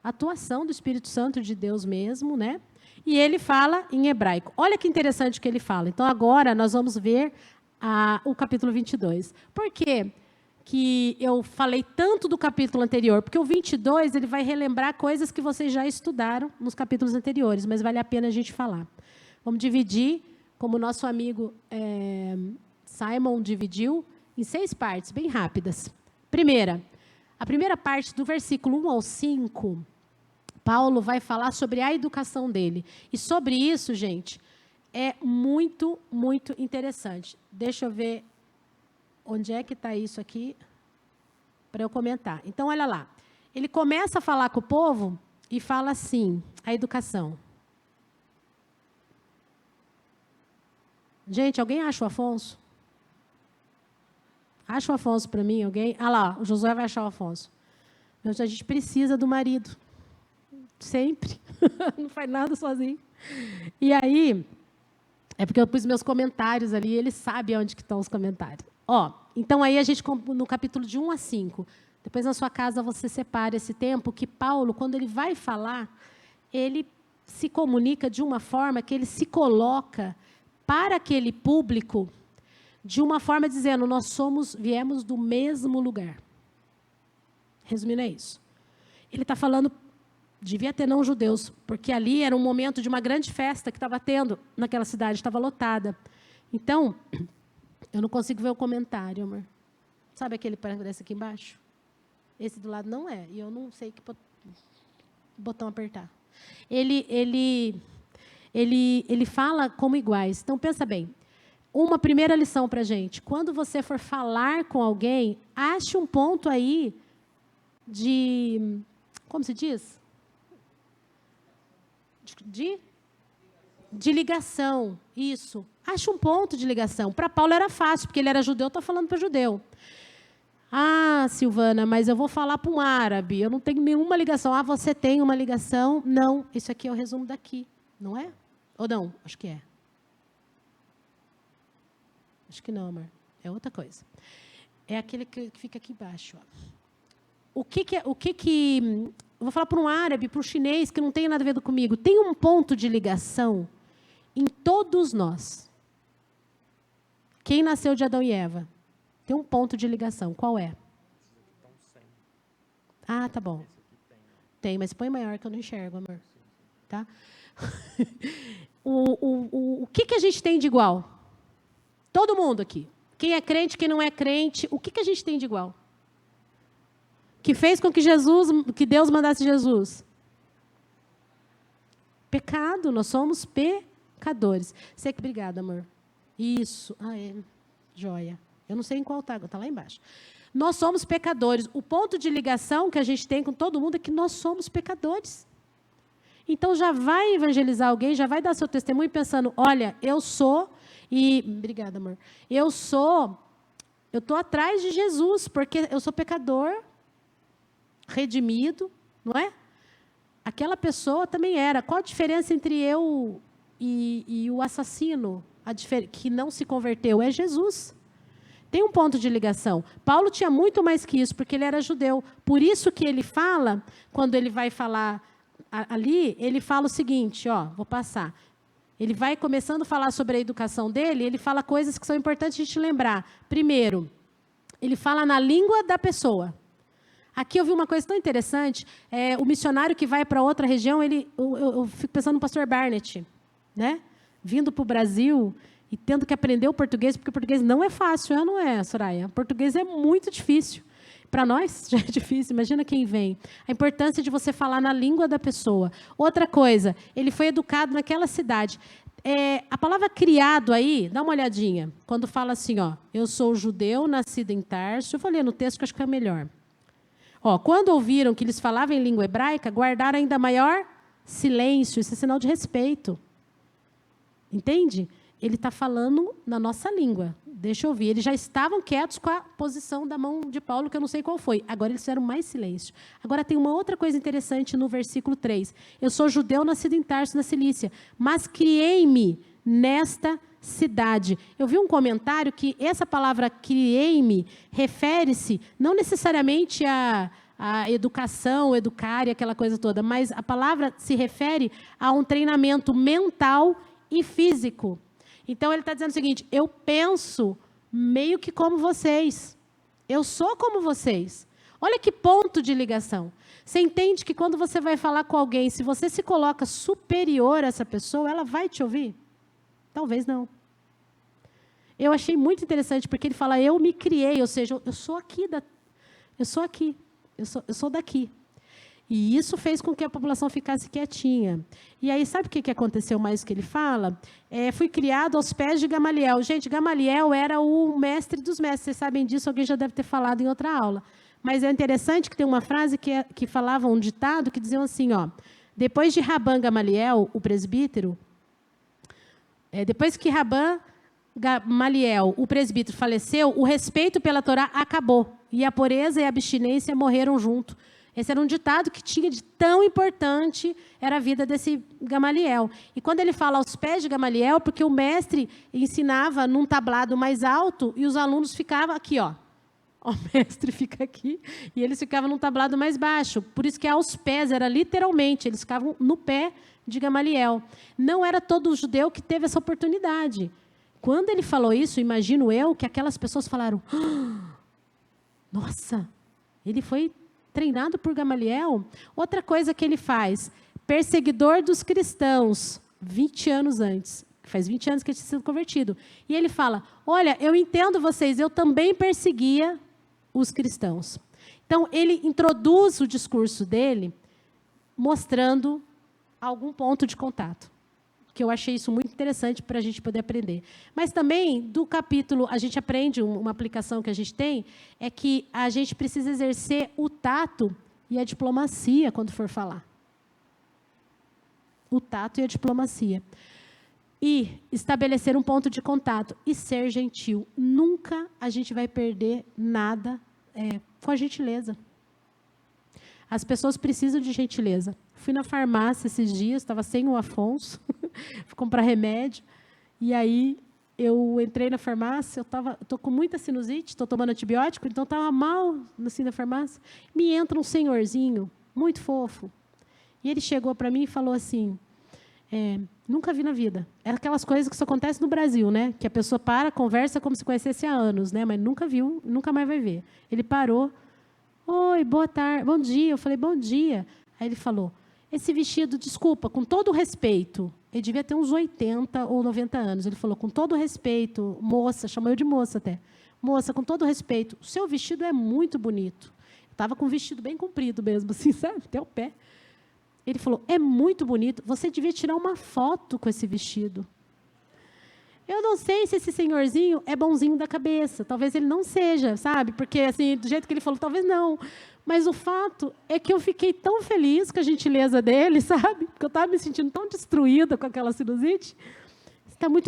A atuação do Espírito Santo de Deus mesmo, né? E ele fala em hebraico. Olha que interessante o que ele fala. Então, agora, nós vamos ver o capítulo 22. Por quê que eu falei tanto do capítulo anterior? Porque o 22 ele vai relembrar coisas que vocês já estudaram nos capítulos anteriores, mas vale a pena a gente falar. Vamos dividir, como o nosso amigo Simon dividiu, em 6 partes, bem rápidas. A primeira parte, do versículo 1 ao 5... Paulo vai falar sobre a educação dele. E sobre isso, gente, é muito, muito interessante. Deixa eu ver onde é que está isso aqui para eu comentar. Então, olha lá. Ele começa a falar com o povo e fala assim, a educação. Gente, alguém acha o Afonso? Acha o Afonso para mim, alguém? Ah lá, o Josué vai achar o Afonso. A gente precisa do marido. Sempre. Não faz nada sozinho. E aí, é porque eu pus meus comentários ali, ele sabe onde que estão os comentários. Então aí a gente, no capítulo de 1 a 5, depois na sua casa você separa esse tempo que Paulo, quando ele vai falar, ele se comunica de uma forma que ele se coloca para aquele público de uma forma dizendo, viemos do mesmo lugar. Resumindo, é isso. Ele está falando, devia ter não judeus, porque ali era um momento de uma grande festa que estava tendo naquela cidade, estava lotada. Então, eu não consigo ver o comentário, amor. Sabe aquele que aparece aqui embaixo? Esse do lado não é, e eu não sei que botão apertar. Ele fala como iguais. Então, pensa bem. Uma primeira lição para a gente. Quando você for falar com alguém, ache um ponto aí de... Como se diz? De ligação. Isso. Ache um ponto de ligação. Para Paulo era fácil, porque ele era judeu, estou falando para judeu. Ah, Silvana, mas eu vou falar para um árabe. Eu não tenho nenhuma ligação. Ah, você tem uma ligação? Não. Isso aqui é o resumo daqui. Não é? Ou não? Acho que é. Acho que não, amor. É outra coisa. É aquele que fica aqui embaixo. Ó. Eu vou falar para um árabe, para um chinês, que não tem nada a ver comigo. Tem um ponto de ligação em todos nós. Quem nasceu de Adão e Eva? Tem um ponto de ligação. Qual é? Ah, tá bom. Tem, mas põe maior que eu não enxergo, amor. tá? O que a gente tem de igual? Todo mundo aqui. Quem é crente, quem não é crente, o que a gente tem de igual? Que fez com que Deus mandasse Jesus? Pecado, nós somos pecadores. Obrigada, amor. Isso, joia. Eu não sei em qual está lá embaixo. Nós somos pecadores. O ponto de ligação que a gente tem com todo mundo é que nós somos pecadores. Então, já vai evangelizar alguém, já vai dar seu testemunho pensando, olha, obrigada, amor. Eu estou atrás de Jesus, porque eu sou pecador, redimido, não é? Aquela pessoa também era. Qual a diferença entre eu e o assassino que não se converteu? É Jesus. Tem um ponto de ligação. Paulo tinha muito mais que isso, porque ele era judeu. Por isso que ele fala, quando ele vai falar ali, ele fala o seguinte, vou passar. Ele vai começando a falar sobre a educação dele, ele fala coisas que são importantes a gente lembrar. Primeiro, ele fala na língua da pessoa. Aqui eu vi uma coisa tão interessante, o missionário que vai para outra região, eu fico pensando no pastor Barnett, né? Vindo para o Brasil e tendo que aprender o português, porque o português não é fácil, não é, Soraya? O português é muito difícil. Para nós já é difícil, imagina quem vem. A importância de você falar na língua da pessoa. Outra coisa, ele foi educado naquela cidade. A palavra criado aí, dá uma olhadinha, quando fala assim, eu sou judeu, nascido em Tarso, eu vou ler no texto que eu acho que é melhor. Quando ouviram que eles falavam em língua hebraica, guardaram ainda maior silêncio. Isso é sinal de respeito. Entende? Ele está falando na nossa língua. Deixa eu ouvir. Eles já estavam quietos com a posição da mão de Paulo, que eu não sei qual foi. Agora eles fizeram mais silêncio. Agora tem uma outra coisa interessante no versículo 3. Eu sou judeu, nascido em Tarso, na Cilícia, mas criei-me nesta cidade. Eu vi um comentário que essa palavra criei-me refere-se não necessariamente à educação, educar e aquela coisa toda, mas a palavra se refere a um treinamento mental e físico. Então, ele está dizendo o seguinte, eu penso meio que como vocês. Eu sou como vocês. Olha que ponto de ligação. Você entende que quando você vai falar com alguém, se você se coloca superior a essa pessoa, ela vai te ouvir? Talvez não. Eu achei muito interessante, porque ele fala, eu me criei, ou seja, eu sou aqui, eu sou daqui. E isso fez com que a população ficasse quietinha. E aí, sabe o que aconteceu mais que ele fala? Fui criado aos pés de Gamaliel. Gente, Gamaliel era o mestre dos mestres. Vocês sabem disso, alguém já deve ter falado em outra aula. Mas é interessante que tem uma frase que falava um ditado que diziam assim, depois de Rabban Gamaliel, o presbítero, depois que Rabban Gamaliel, o presbítero, faleceu, o respeito pela Torá acabou. E a pureza e a abstinência morreram junto. Esse era um ditado que tinha de tão importante era a vida desse Gamaliel. E quando ele fala aos pés de Gamaliel, porque o mestre ensinava num tablado mais alto e os alunos ficavam aqui, O mestre fica aqui e eles ficavam num tablado mais baixo. Por isso que aos pés, era literalmente, eles ficavam no pé de Gamaliel. Não era todo judeu que teve essa oportunidade. Quando ele falou isso, imagino eu que aquelas pessoas falaram, nossa, ele foi treinado por Gamaliel. Outra coisa que ele faz, perseguidor dos cristãos, 20 anos antes. Faz 20 anos que ele tinha sido convertido. E ele fala, olha, eu entendo vocês, eu também perseguia os cristãos. Então, ele introduz o discurso dele mostrando algum ponto de contato. Que eu achei isso muito interessante para a gente poder aprender. Mas também, do capítulo, a gente aprende, uma aplicação que a gente tem, é que a gente precisa exercer o tato e a diplomacia quando for falar. O tato e a diplomacia. E estabelecer um ponto de contato e ser gentil. Nunca a gente vai perder nada com a gentileza. As pessoas precisam de gentileza. Fui na farmácia esses dias, estava sem o Afonso, fui comprar remédio, e aí eu entrei na farmácia, estou com muita sinusite, estou tomando antibiótico, então estava mal assim, na farmácia. Me entra um senhorzinho, muito fofo, e ele chegou para mim e falou assim, nunca vi na vida. É aquelas coisas que só acontecem no Brasil, né? Que a pessoa para, conversa como se conhecesse há anos, né? Mas nunca viu, nunca mais vai ver. Ele parou, oi, boa tarde, bom dia. Eu falei, bom dia. Aí ele falou, esse vestido, desculpa, com todo respeito, ele devia ter uns 80 ou 90 anos. Ele falou, com todo respeito, moça, chamou eu de moça até. Moça, com todo respeito, o seu vestido é muito bonito. Eu estava com um vestido bem comprido mesmo, assim, sabe? Até o pé. Ele falou, é muito bonito, você devia tirar uma foto com esse vestido. Eu não sei se esse senhorzinho é bonzinho da cabeça. Talvez ele não seja, sabe? Porque, assim, do jeito que ele falou, talvez não. Mas o fato é que eu fiquei tão feliz com a gentileza dele, sabe? Porque eu estava me sentindo tão destruída com aquela sinusite.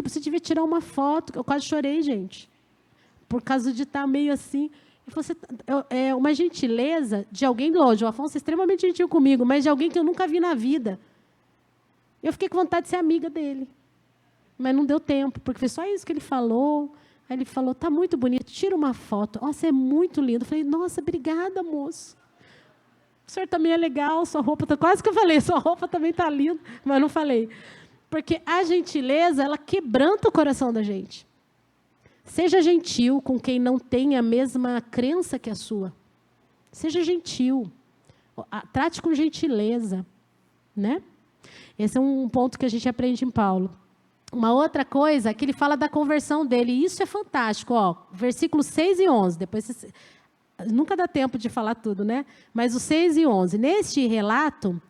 Você devia tirar uma foto. Eu quase chorei, gente. Por causa de estar meio assim. É uma gentileza de alguém longe. O Afonso é extremamente gentil comigo, mas de alguém que eu nunca vi na vida. Eu fiquei com vontade de ser amiga dele. Mas não deu tempo, porque foi só isso que ele falou. Aí ele falou, está muito bonito, tira uma foto. Nossa, é muito lindo. Eu falei, nossa, obrigada, moço. O senhor também é legal, sua roupa está... Quase que eu falei, sua roupa também está linda, mas não falei. Porque a gentileza, ela quebranta o coração da gente. Seja gentil com quem não tem a mesma crença que a sua. Seja gentil. Trate com gentileza. Né? Esse é um ponto que a gente aprende em Paulo. Uma outra coisa é que ele fala da conversão dele, e isso é fantástico, ó, versículos 6 e 11, depois nunca dá tempo de falar tudo, né? Mas os 6 e 11, neste relato,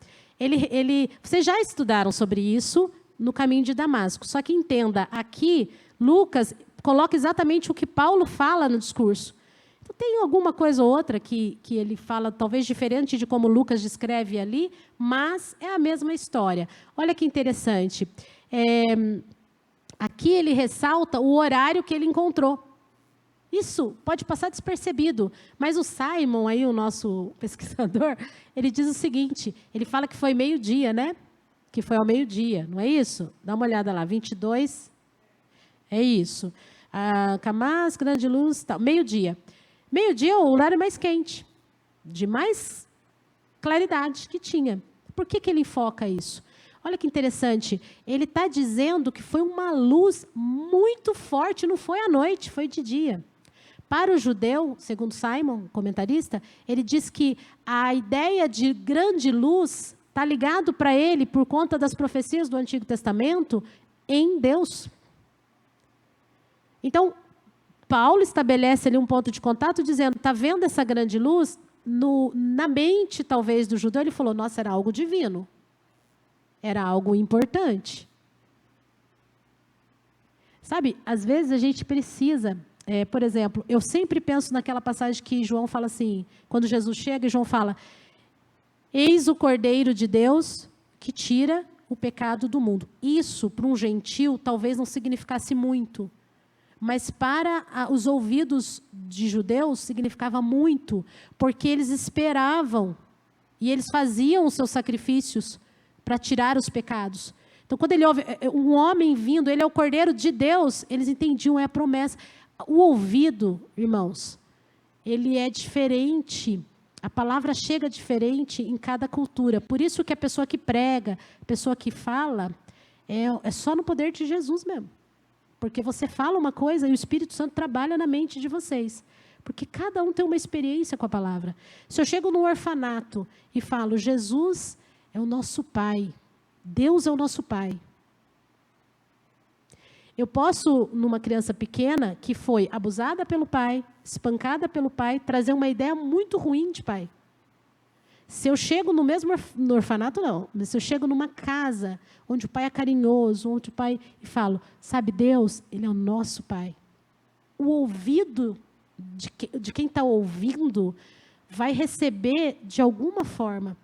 vocês já estudaram sobre isso no caminho de Damasco, só que entenda, aqui, Lucas coloca exatamente o que Paulo fala no discurso. Então, tem alguma coisa ou outra que ele fala, talvez diferente de como Lucas descreve ali, mas é a mesma história. Olha que interessante. Aqui ele ressalta o horário que ele encontrou. Isso pode passar despercebido, mas o Simon, aí, o nosso pesquisador, ele diz o seguinte, ele fala que foi meio-dia, né? Que foi ao meio-dia, não é isso? Dá uma olhada lá, 22, é isso. Camás, grande luz, tal, meio-dia. Meio-dia é o horário mais quente, de mais claridade que tinha. Por que ele enfoca isso? Olha que interessante, ele está dizendo que foi uma luz muito forte, não foi à noite, foi de dia. Para o judeu, segundo Simon, comentarista, ele diz que a ideia de grande luz está ligado para ele, por conta das profecias do Antigo Testamento, em Deus. Então, Paulo estabelece ali um ponto de contato, dizendo, está vendo essa grande luz? Na mente, talvez, do judeu, ele falou, nossa, era algo divino. Era algo importante. Sabe, às vezes a gente precisa, por exemplo, eu sempre penso naquela passagem que João fala assim, quando Jesus chega e João fala, eis o Cordeiro de Deus que tira o pecado do mundo. Isso, para um gentil, talvez não significasse muito, mas para os ouvidos de judeus significava muito, porque eles esperavam e eles faziam os seus sacrifícios para tirar os pecados. Então, quando ele ouve um homem vindo, ele é o Cordeiro de Deus, eles entendiam, é a promessa. O ouvido, irmãos, ele é diferente. A palavra chega diferente em cada cultura. Por isso que a pessoa que prega, a pessoa que fala, é só no poder de Jesus mesmo. Porque você fala uma coisa e o Espírito Santo trabalha na mente de vocês. Porque cada um tem uma experiência com a palavra. Se eu chego num orfanato e falo, Jesus é o nosso Pai. Deus é o nosso Pai. Eu posso, numa criança pequena, que foi abusada pelo pai, espancada pelo pai, trazer uma ideia muito ruim de pai. Se eu chego no orfanato, não. Mas se eu chego numa casa, onde o pai é carinhoso, onde o pai... E falo, sabe, Deus, Ele é o nosso Pai. O ouvido de quem está ouvindo vai receber de alguma forma.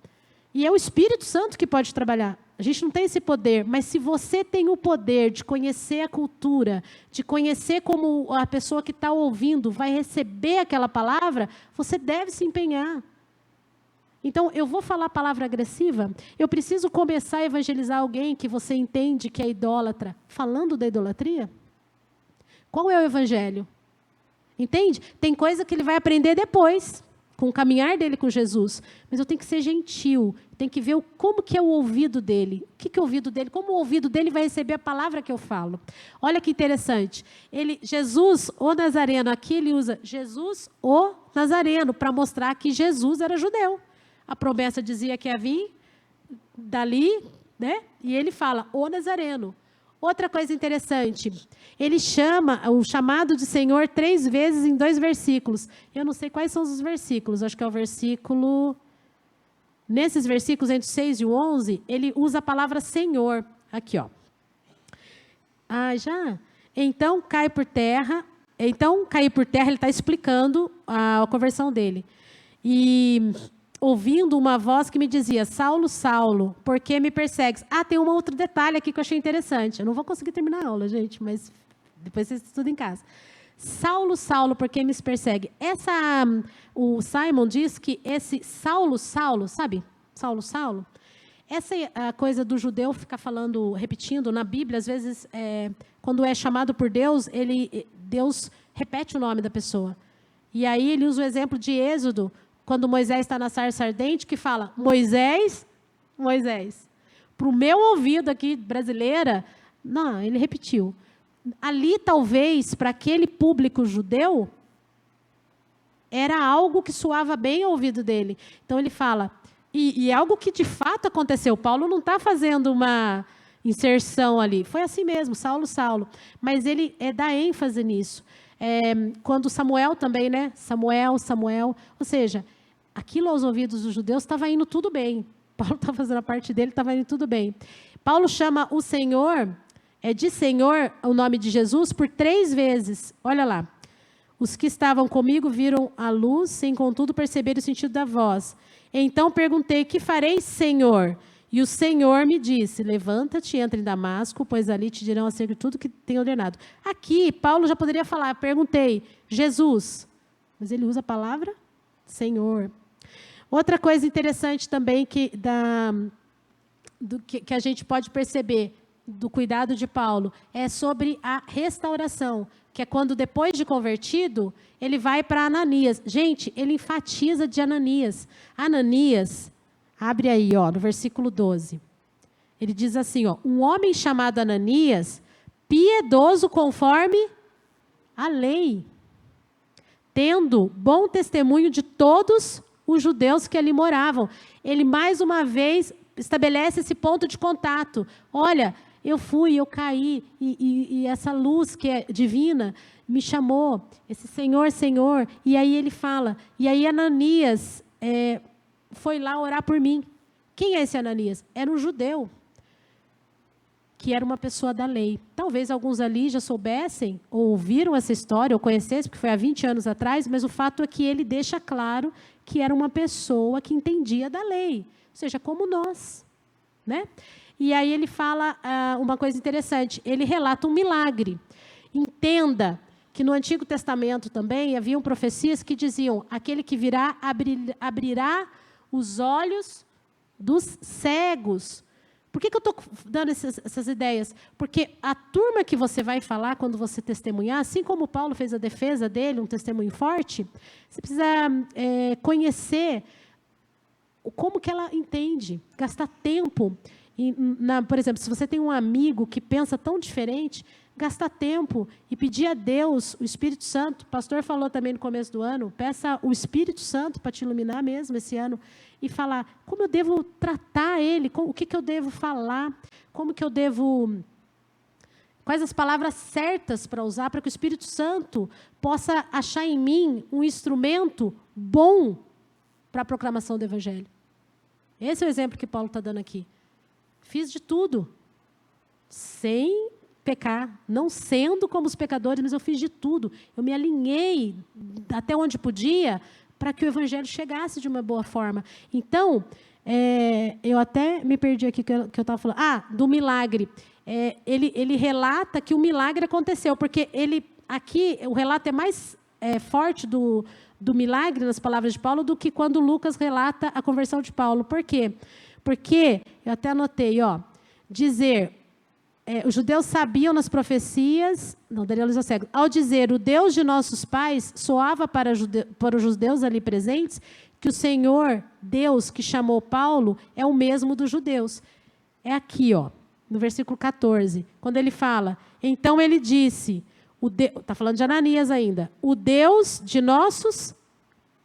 E é o Espírito Santo que pode trabalhar. A gente não tem esse poder, mas se você tem o poder de conhecer a cultura, de conhecer como a pessoa que está ouvindo vai receber aquela palavra, você deve se empenhar. Então, eu vou falar a palavra agressiva, eu preciso começar a evangelizar alguém que você entende que é idólatra, falando da idolatria? Qual é o evangelho? Entende? Tem coisa que ele vai aprender depois, com o caminhar dele com Jesus. Mas eu tenho que ser gentil, tenho que ver como que é o ouvido dele. O que é o ouvido dele? Como o ouvido dele vai receber a palavra que eu falo? Olha que interessante. Jesus, o Nazareno, aqui ele usa Jesus, o Nazareno, para mostrar que Jesus era judeu. A promessa dizia que ia vir dali, né? E ele fala, o Nazareno. Outra coisa interessante, ele chama o chamado de Senhor 3 vezes em 2 versículos. Eu não sei quais são os versículos, acho que é o versículo... Nesses versículos, entre o 6 e o 11, ele usa a palavra Senhor. Aqui, ó. Já? Então, cai por terra. Então, cair por terra, ele está explicando a conversão dele. E ouvindo uma voz que me dizia, Saulo, Saulo, por que me persegues? Tem um outro detalhe aqui que eu achei interessante. Eu não vou conseguir terminar a aula, gente, mas depois vocês estudam em casa. Saulo, Saulo, por que me persegue? O Simon diz que esse Saulo, Saulo, sabe? Saulo, Saulo. Essa coisa do judeu ficar falando, repetindo na Bíblia, às vezes, quando é chamado por Deus, Deus repete o nome da pessoa. E aí ele usa o exemplo de Êxodo, quando Moisés está na sarça ardente, que fala, Moisés, Moisés. Para o meu ouvido aqui, brasileira, não, ele repetiu. Ali, talvez, para aquele público judeu, era algo que soava bem ao ouvido dele. Então, ele fala, e algo que de fato aconteceu. Paulo não está fazendo uma inserção ali. Foi assim mesmo, Saulo, Saulo. Mas ele dá ênfase nisso. Quando Samuel também, né? Samuel. Ou seja, aquilo aos ouvidos dos judeus estava indo tudo bem. Paulo estava fazendo a parte dele, estava indo tudo bem. Paulo chama o Senhor... de Senhor, o nome de Jesus, por 3 vezes. Olha lá. Os que estavam comigo viram a luz, sem contudo perceber o sentido da voz. Então perguntei, que farei, Senhor? E o Senhor me disse, levanta-te e entra em Damasco, pois ali te dirão acerca de tudo que tenho ordenado. Aqui, Paulo já poderia falar, perguntei, Jesus. Mas ele usa a palavra Senhor. Outra coisa interessante também que a gente pode perceber, do cuidado de Paulo, é sobre a restauração, que é quando, depois de convertido, ele vai para Ananias. Gente, ele enfatiza de Ananias. Ananias, abre aí, no versículo 12. Ele diz assim, um homem chamado Ananias, piedoso conforme a lei, tendo bom testemunho de todos os judeus que ali moravam. Ele, mais uma vez, estabelece esse ponto de contato. Olha, eu caí, e essa luz que é divina me chamou, esse Senhor, Senhor, e aí ele fala, e aí Ananias foi lá orar por mim. Quem é esse Ananias? Era um judeu, que era uma pessoa da lei. Talvez alguns ali já soubessem, ou ouviram essa história, ou conhecessem, porque foi há 20 anos atrás, mas o fato é que ele deixa claro que era uma pessoa que entendia da lei, ou seja, como nós, né? E aí ele fala uma coisa interessante, ele relata um milagre. Entenda que no Antigo Testamento também haviam profecias que diziam, aquele que virá abrirá os olhos dos cegos. Por que eu estou dando essas ideias? Porque a turma que você vai falar quando você testemunhar, assim como Paulo fez a defesa dele, um testemunho forte, você precisa conhecer como que ela entende, gastar tempo. Por exemplo, se você tem um amigo que pensa tão diferente, gastar tempo e pedir a Deus, o Espírito Santo. O pastor falou também no começo do ano, peça o Espírito Santo para te iluminar mesmo esse ano, e falar como eu devo tratar ele, o que eu devo falar, como que eu devo... Quais as palavras certas para usar, para que o Espírito Santo possa achar em mim um instrumento bom para a proclamação do Evangelho. Esse é o exemplo que Paulo está dando aqui. Fiz de tudo, sem pecar, não sendo como os pecadores, mas eu fiz de tudo. Eu me alinhei até onde podia para que o Evangelho chegasse de uma boa forma. Então, eu até me perdi aqui que eu estava falando. Do milagre. Ele relata que o milagre aconteceu, porque aqui o relato é mais forte do milagre, nas palavras de Paulo, do que quando Lucas relata a conversão de Paulo. Por quê? Porque, eu até anotei, dizer, os judeus sabiam nas profecias, não, daria luz ao cego, ao dizer, o Deus de nossos pais, soava para os judeus ali presentes, que o Senhor, Deus que chamou Paulo, é o mesmo dos judeus. É aqui, no versículo 14, quando ele fala, então ele disse, está falando de Ananias ainda, o Deus de nossos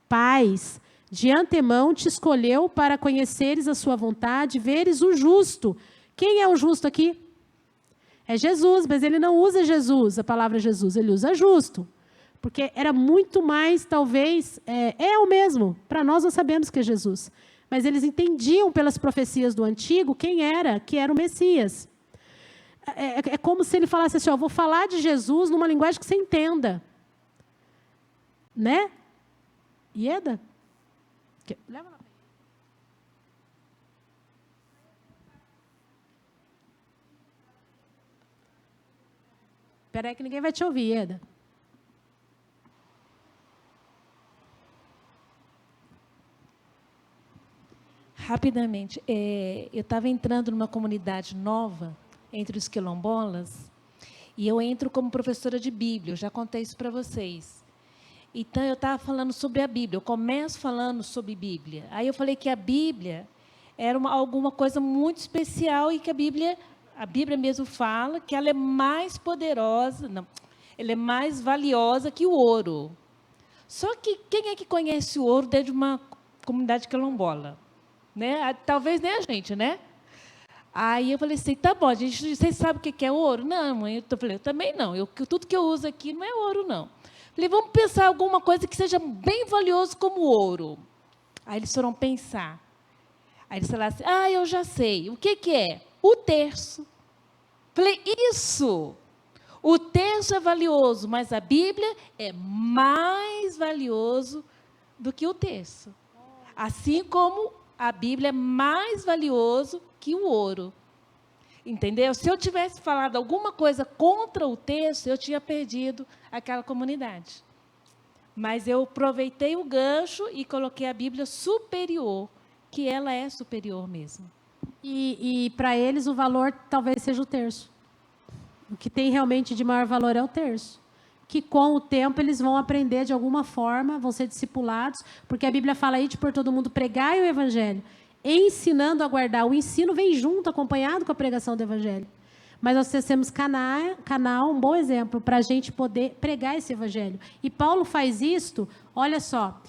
pais, De antemão te escolheu para conheceres a sua vontade, veres o justo. Quem é o justo aqui? É Jesus, mas ele não usa Jesus, a palavra Jesus, ele usa justo. Porque era muito mais, talvez, é o mesmo. Para nós sabemos que é Jesus. Mas eles entendiam pelas profecias do antigo quem era, que era o Messias. É como se ele falasse assim, ó, vou falar de Jesus numa linguagem que você entenda. Né? Ieda? Leva lá. Espera aí que ninguém vai te ouvir, Ieda. Rapidamente, eu estava entrando numa comunidade nova, entre os quilombolas, e eu entro como professora de Bíblia, eu já contei isso para vocês. Então, eu estava falando sobre a Bíblia, eu começo falando sobre Bíblia. Aí eu falei que a Bíblia era alguma coisa muito especial e que a Bíblia mesmo fala que ela é mais poderosa, não, ela é mais valiosa que o ouro. Só que quem é que conhece o ouro dentro de uma comunidade quilombola? Né? Talvez nem a gente, né? Aí eu falei assim, tá bom, vocês sabem o que é ouro? Não, mãe, eu falei, eu também não. Tudo que eu uso aqui não é ouro, não. Falei, vamos pensar alguma coisa que seja bem valioso como ouro. Aí eles foram pensar. Aí eles falaram assim, eu já sei. O que é? O terço. Falei, isso! O terço é valioso, mas a Bíblia é mais valioso do que o terço. Assim como a Bíblia é mais valioso que o ouro. Entendeu? Se eu tivesse falado alguma coisa contra o texto, eu tinha perdido aquela comunidade. Mas eu aproveitei o gancho e coloquei a Bíblia superior, que ela é superior mesmo. E para eles o valor talvez seja o terço. O que tem realmente de maior valor é o terço. Que com o tempo eles vão aprender de alguma forma, vão ser discipulados, porque a Bíblia fala aí de por todo mundo pregai o Evangelho, ensinando a guardar. O ensino vem junto, acompanhado com a pregação do Evangelho. Mas nós temos canal, um bom exemplo, para a gente poder pregar esse Evangelho. E Paulo faz isto, olha só,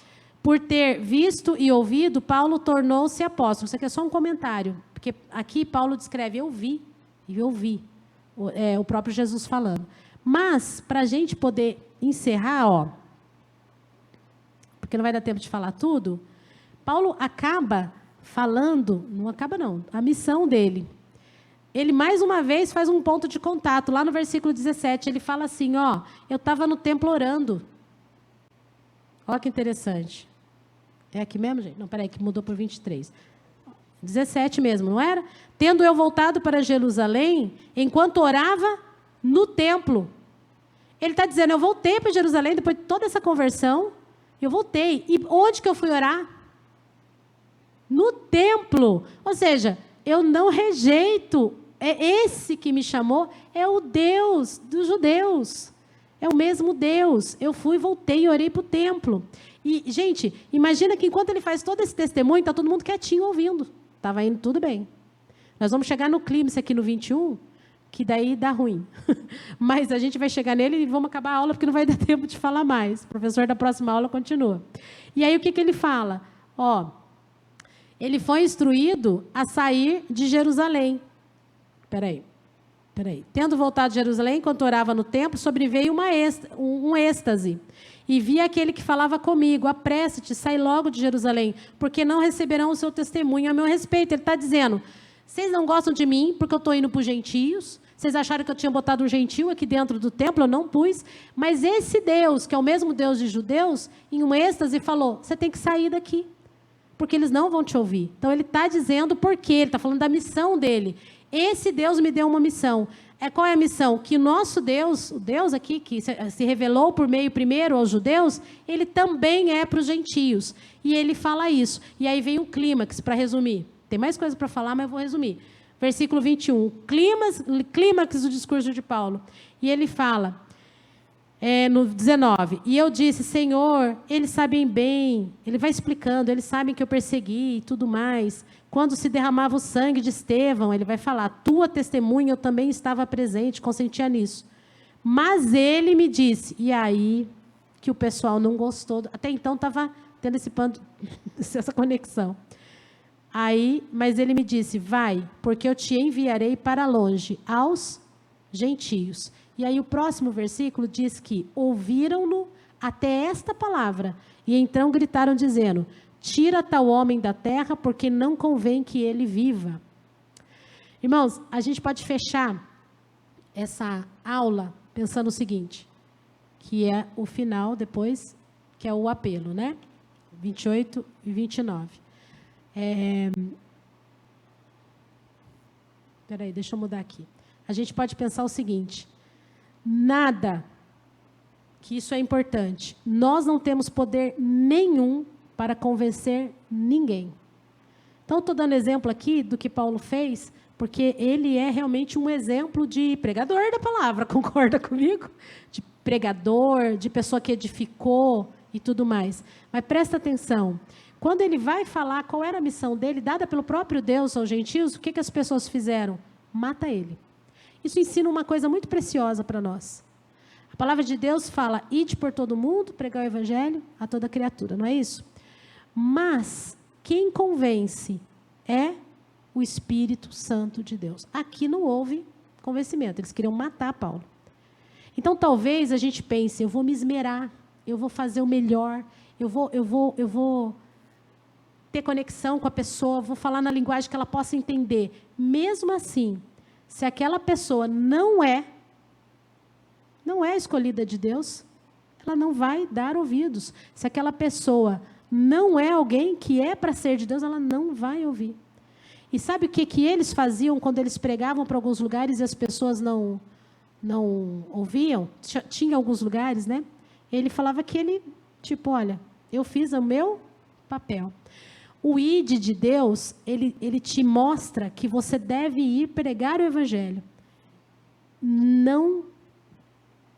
por ter visto e ouvido, Paulo tornou-se apóstolo. Isso aqui é só um comentário, porque aqui Paulo descreve, eu vi, o próprio Jesus falando. Mas, para a gente poder encerrar, porque não vai dar tempo de falar tudo, Paulo acaba falando, não acaba não, a missão dele. Ele, mais uma vez, faz um ponto de contato. Lá no versículo 17, ele fala assim, eu estava no templo orando. Olha que interessante. É aqui mesmo, gente? Não, peraí, que mudou para 23. 17 mesmo, não era? Tendo eu voltado para Jerusalém, enquanto orava no templo. Ele está dizendo, eu voltei para Jerusalém, depois de toda essa conversão, eu voltei. E onde que eu fui orar? No templo. Ou seja, eu não rejeito, é esse que me chamou, é o Deus dos judeus. É o mesmo Deus. Eu fui, voltei e orei para o templo. E, gente, imagina que enquanto ele faz todo esse testemunho, está todo mundo quietinho ouvindo. Estava indo tudo bem. Nós vamos chegar no clímax aqui no 21, que daí dá ruim. Mas a gente vai chegar nele e vamos acabar a aula, porque não vai dar tempo de falar mais. O professor da próxima aula continua. E aí o que ele fala? Ele foi instruído a sair de Jerusalém. Espera aí. Tendo voltado de Jerusalém, enquanto orava no templo, sobreveio um êxtase. E vi aquele que falava comigo, apresse-te, sai logo de Jerusalém, porque não receberão o seu testemunho a meu respeito. Ele está dizendo, vocês não gostam de mim porque eu estou indo para os gentios, vocês acharam que eu tinha botado um gentio aqui dentro do templo, eu não pus, mas esse Deus, que é o mesmo Deus de judeus, em um êxtase falou, você tem que sair daqui, porque eles não vão te ouvir. Então ele está dizendo por quê, ele está falando da missão dele. Esse Deus me deu uma missão. Qual é a missão? Que nosso Deus, o Deus aqui, que se revelou por meio primeiro aos judeus, ele também é para os gentios. E ele fala isso. E aí vem um clímax, para resumir. Tem mais coisa para falar, mas eu vou resumir. Versículo 21. Clímax do discurso de Paulo. E ele fala, no 19, e eu disse, Senhor, eles sabem bem, ele vai explicando, eles sabem que eu persegui e tudo mais. Quando se derramava o sangue de Estevão, ele vai falar, tua testemunha eu também estava presente, consentia nisso. Mas ele me disse, e aí que o pessoal não gostou, até então estava tendo essa conexão. Aí, mas ele me disse, vai, porque eu te enviarei para longe, aos gentios. E aí o próximo versículo diz que ouviram-no até esta palavra, e então gritaram dizendo, tira tal homem da terra, porque não convém que ele viva. Irmãos, a gente pode fechar essa aula pensando o seguinte, que é o final depois, que é o apelo, né? 28 e 29. Peraí, deixa eu mudar aqui. A gente pode pensar o seguinte, nada, que isso é importante, nós não temos poder nenhum para convencer ninguém. Então, estou dando exemplo aqui do que Paulo fez, porque ele é realmente um exemplo de pregador da palavra, concorda comigo? De pregador, de pessoa que edificou e tudo mais. Mas presta atenção, quando ele vai falar qual era a missão dele, dada pelo próprio Deus aos gentios, o que as pessoas fizeram? Mata ele. Isso ensina uma coisa muito preciosa para nós. A palavra de Deus fala, ide por todo mundo, pregar o evangelho a toda criatura, não é isso? Mas quem convence é o Espírito Santo de Deus. Aqui não houve convencimento, eles queriam matar Paulo. Então, talvez a gente pense, eu vou me esmerar, eu vou fazer o melhor, eu vou ter conexão com a pessoa, vou falar na linguagem que ela possa entender. Mesmo assim, se aquela pessoa não é escolhida de Deus, ela não vai dar ouvidos. Se aquela pessoa não é alguém que é para ser de Deus, ela não vai ouvir. E sabe o que eles faziam quando eles pregavam para alguns lugares e as pessoas não ouviam? Tinha alguns lugares, né? Ele falava que ele, olha, eu fiz o meu papel. O ID de Deus, ele te mostra que você deve ir pregar o evangelho. Não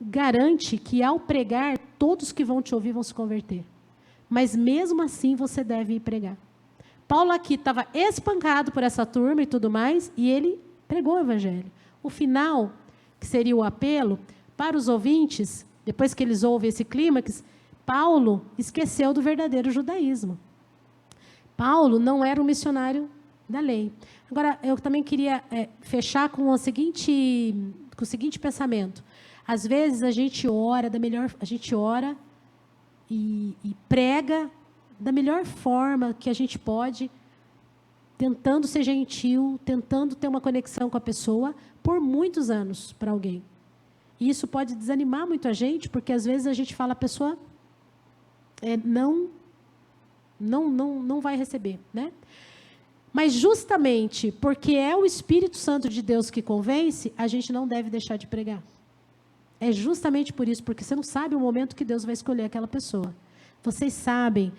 garante que ao pregar, todos que vão te ouvir vão se converter. Mas mesmo assim, você deve ir pregar. Paulo aqui estava espancado por essa turma e tudo mais, e ele pregou o evangelho. O final, que seria o apelo, para os ouvintes, depois que eles ouvem esse clímax, Paulo esqueceu do verdadeiro judaísmo. Paulo não era um missionário da lei. Agora, eu também queria fechar com o seguinte pensamento. Às vezes a gente ora e prega da melhor forma que a gente pode, tentando ser gentil, tentando ter uma conexão com a pessoa, por muitos anos para alguém. E isso pode desanimar muito a gente, porque às vezes a gente fala, a pessoa não vai receber, né? Mas justamente porque é o Espírito Santo de Deus que convence, a gente não deve deixar de pregar. É justamente por isso, porque você não sabe o momento que Deus vai escolher aquela pessoa. Vocês sabem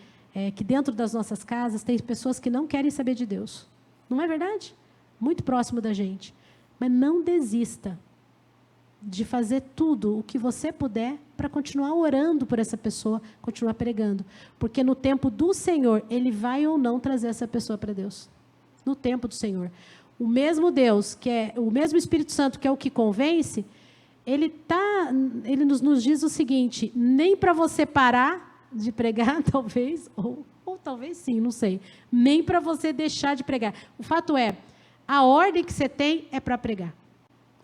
que dentro das nossas casas tem pessoas que não querem saber de Deus. Não é verdade? Muito próximo da gente. Mas não desista de fazer tudo o que você puder para continuar orando por essa pessoa, continuar pregando. Porque no tempo do Senhor, Ele vai ou não trazer essa pessoa para Deus. No tempo do Senhor. O mesmo Deus, o mesmo Espírito Santo, que é o que convence, Ele nos diz o seguinte, nem para você parar de pregar, talvez, ou talvez sim, não sei. Nem para você deixar de pregar. O fato é, a ordem que você tem é para pregar.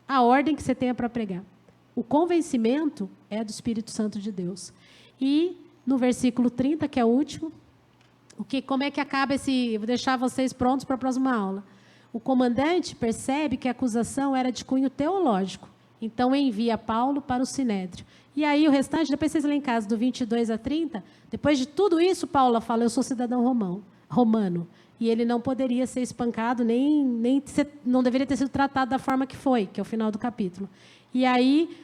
A ordem que você tem é para pregar. O convencimento é do Espírito Santo de Deus. E no versículo 30, que é o último, como é que acaba vou deixar vocês prontos para a próxima aula. O comandante percebe que a acusação era de cunho teológico. Então envia Paulo para o Sinédrio. E aí o restante, depois vocês lêem em casa, do 22 a 30, depois de tudo isso, Paulo fala, eu sou cidadão romano. E ele não poderia ser espancado, não deveria ter sido tratado da forma que foi, que é o final do capítulo. E aí,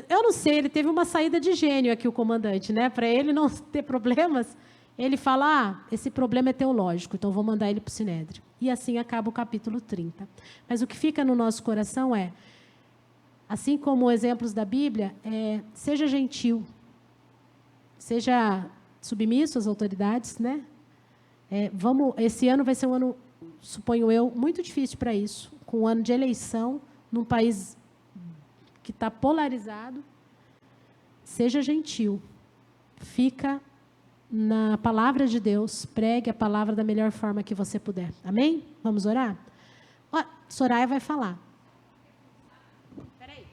eu não sei, ele teve uma saída de gênio aqui, o comandante, né? Para ele não ter problemas, ele fala, esse problema é teológico, então vou mandar ele para o Sinédrio. E assim acaba o capítulo 30. Mas o que fica no nosso coração é, assim como exemplos da Bíblia, seja gentil, seja submisso às autoridades, né? Esse ano vai ser um ano, suponho eu, muito difícil para isso, com um ano de eleição, num país que está polarizado. Seja gentil, fica na palavra de Deus, pregue a palavra da melhor forma que você puder. Amém? Vamos orar? Ó, Soraya vai falar. Peraí.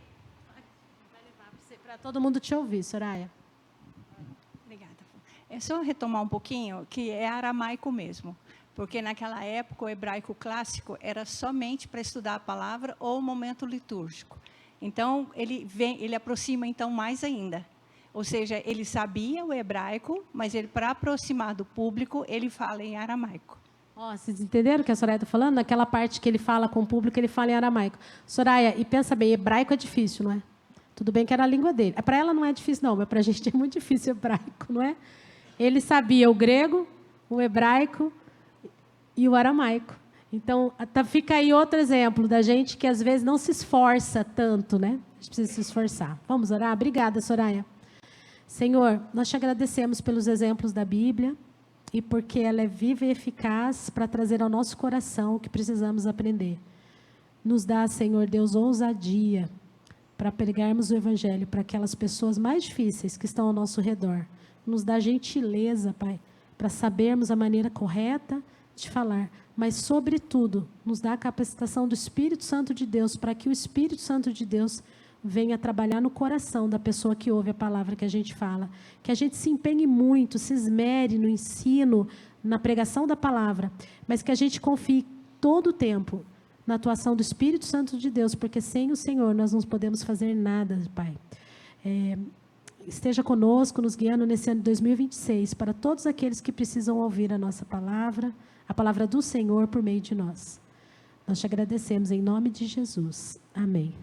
Vai levar para todo mundo te ouvir, Soraya. Obrigada. É só retomar um pouquinho, que é aramaico mesmo. Porque naquela época o hebraico clássico era somente para estudar a palavra ou o momento litúrgico. Então, ele aproxima então mais ainda. Ou seja, ele sabia o hebraico, mas ele, para aproximar do público, ele fala em aramaico. Ó, vocês entenderam o que a Soraya está falando? Naquela parte que ele fala com o público, ele fala em aramaico. Soraya, e pensa bem, hebraico é difícil, não é? Tudo bem que era a língua dele. Para ela não é difícil, não, mas para a gente é muito difícil o hebraico, não é? Ele sabia o grego, o hebraico e o aramaico. Então, fica aí outro exemplo da gente que, às vezes, não se esforça tanto, né? A gente precisa se esforçar. Vamos orar? Obrigada, Soraya. Senhor, nós te agradecemos pelos exemplos da Bíblia e porque ela é viva e eficaz para trazer ao nosso coração o que precisamos aprender. Nos dá, Senhor Deus, ousadia para pregarmos o Evangelho para aquelas pessoas mais difíceis que estão ao nosso redor. Nos dá gentileza, Pai, para sabermos a maneira correta de falar, mas, sobretudo, nos dá a capacitação do Espírito Santo de Deus para que o Espírito Santo de Deus venha trabalhar no coração da pessoa que ouve a palavra que a gente fala. Que a gente se empenhe muito, se esmere no ensino, na pregação da palavra, mas que a gente confie todo o tempo na atuação do Espírito Santo de Deus, porque sem o Senhor nós não podemos fazer nada, Pai. Esteja conosco, nos guiando nesse ano de 2026, para todos aqueles que precisam ouvir a nossa palavra, a palavra do Senhor por meio de nós. Nós te agradecemos em nome de Jesus. Amém.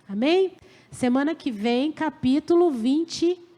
Amém? Semana que vem, capítulo 23.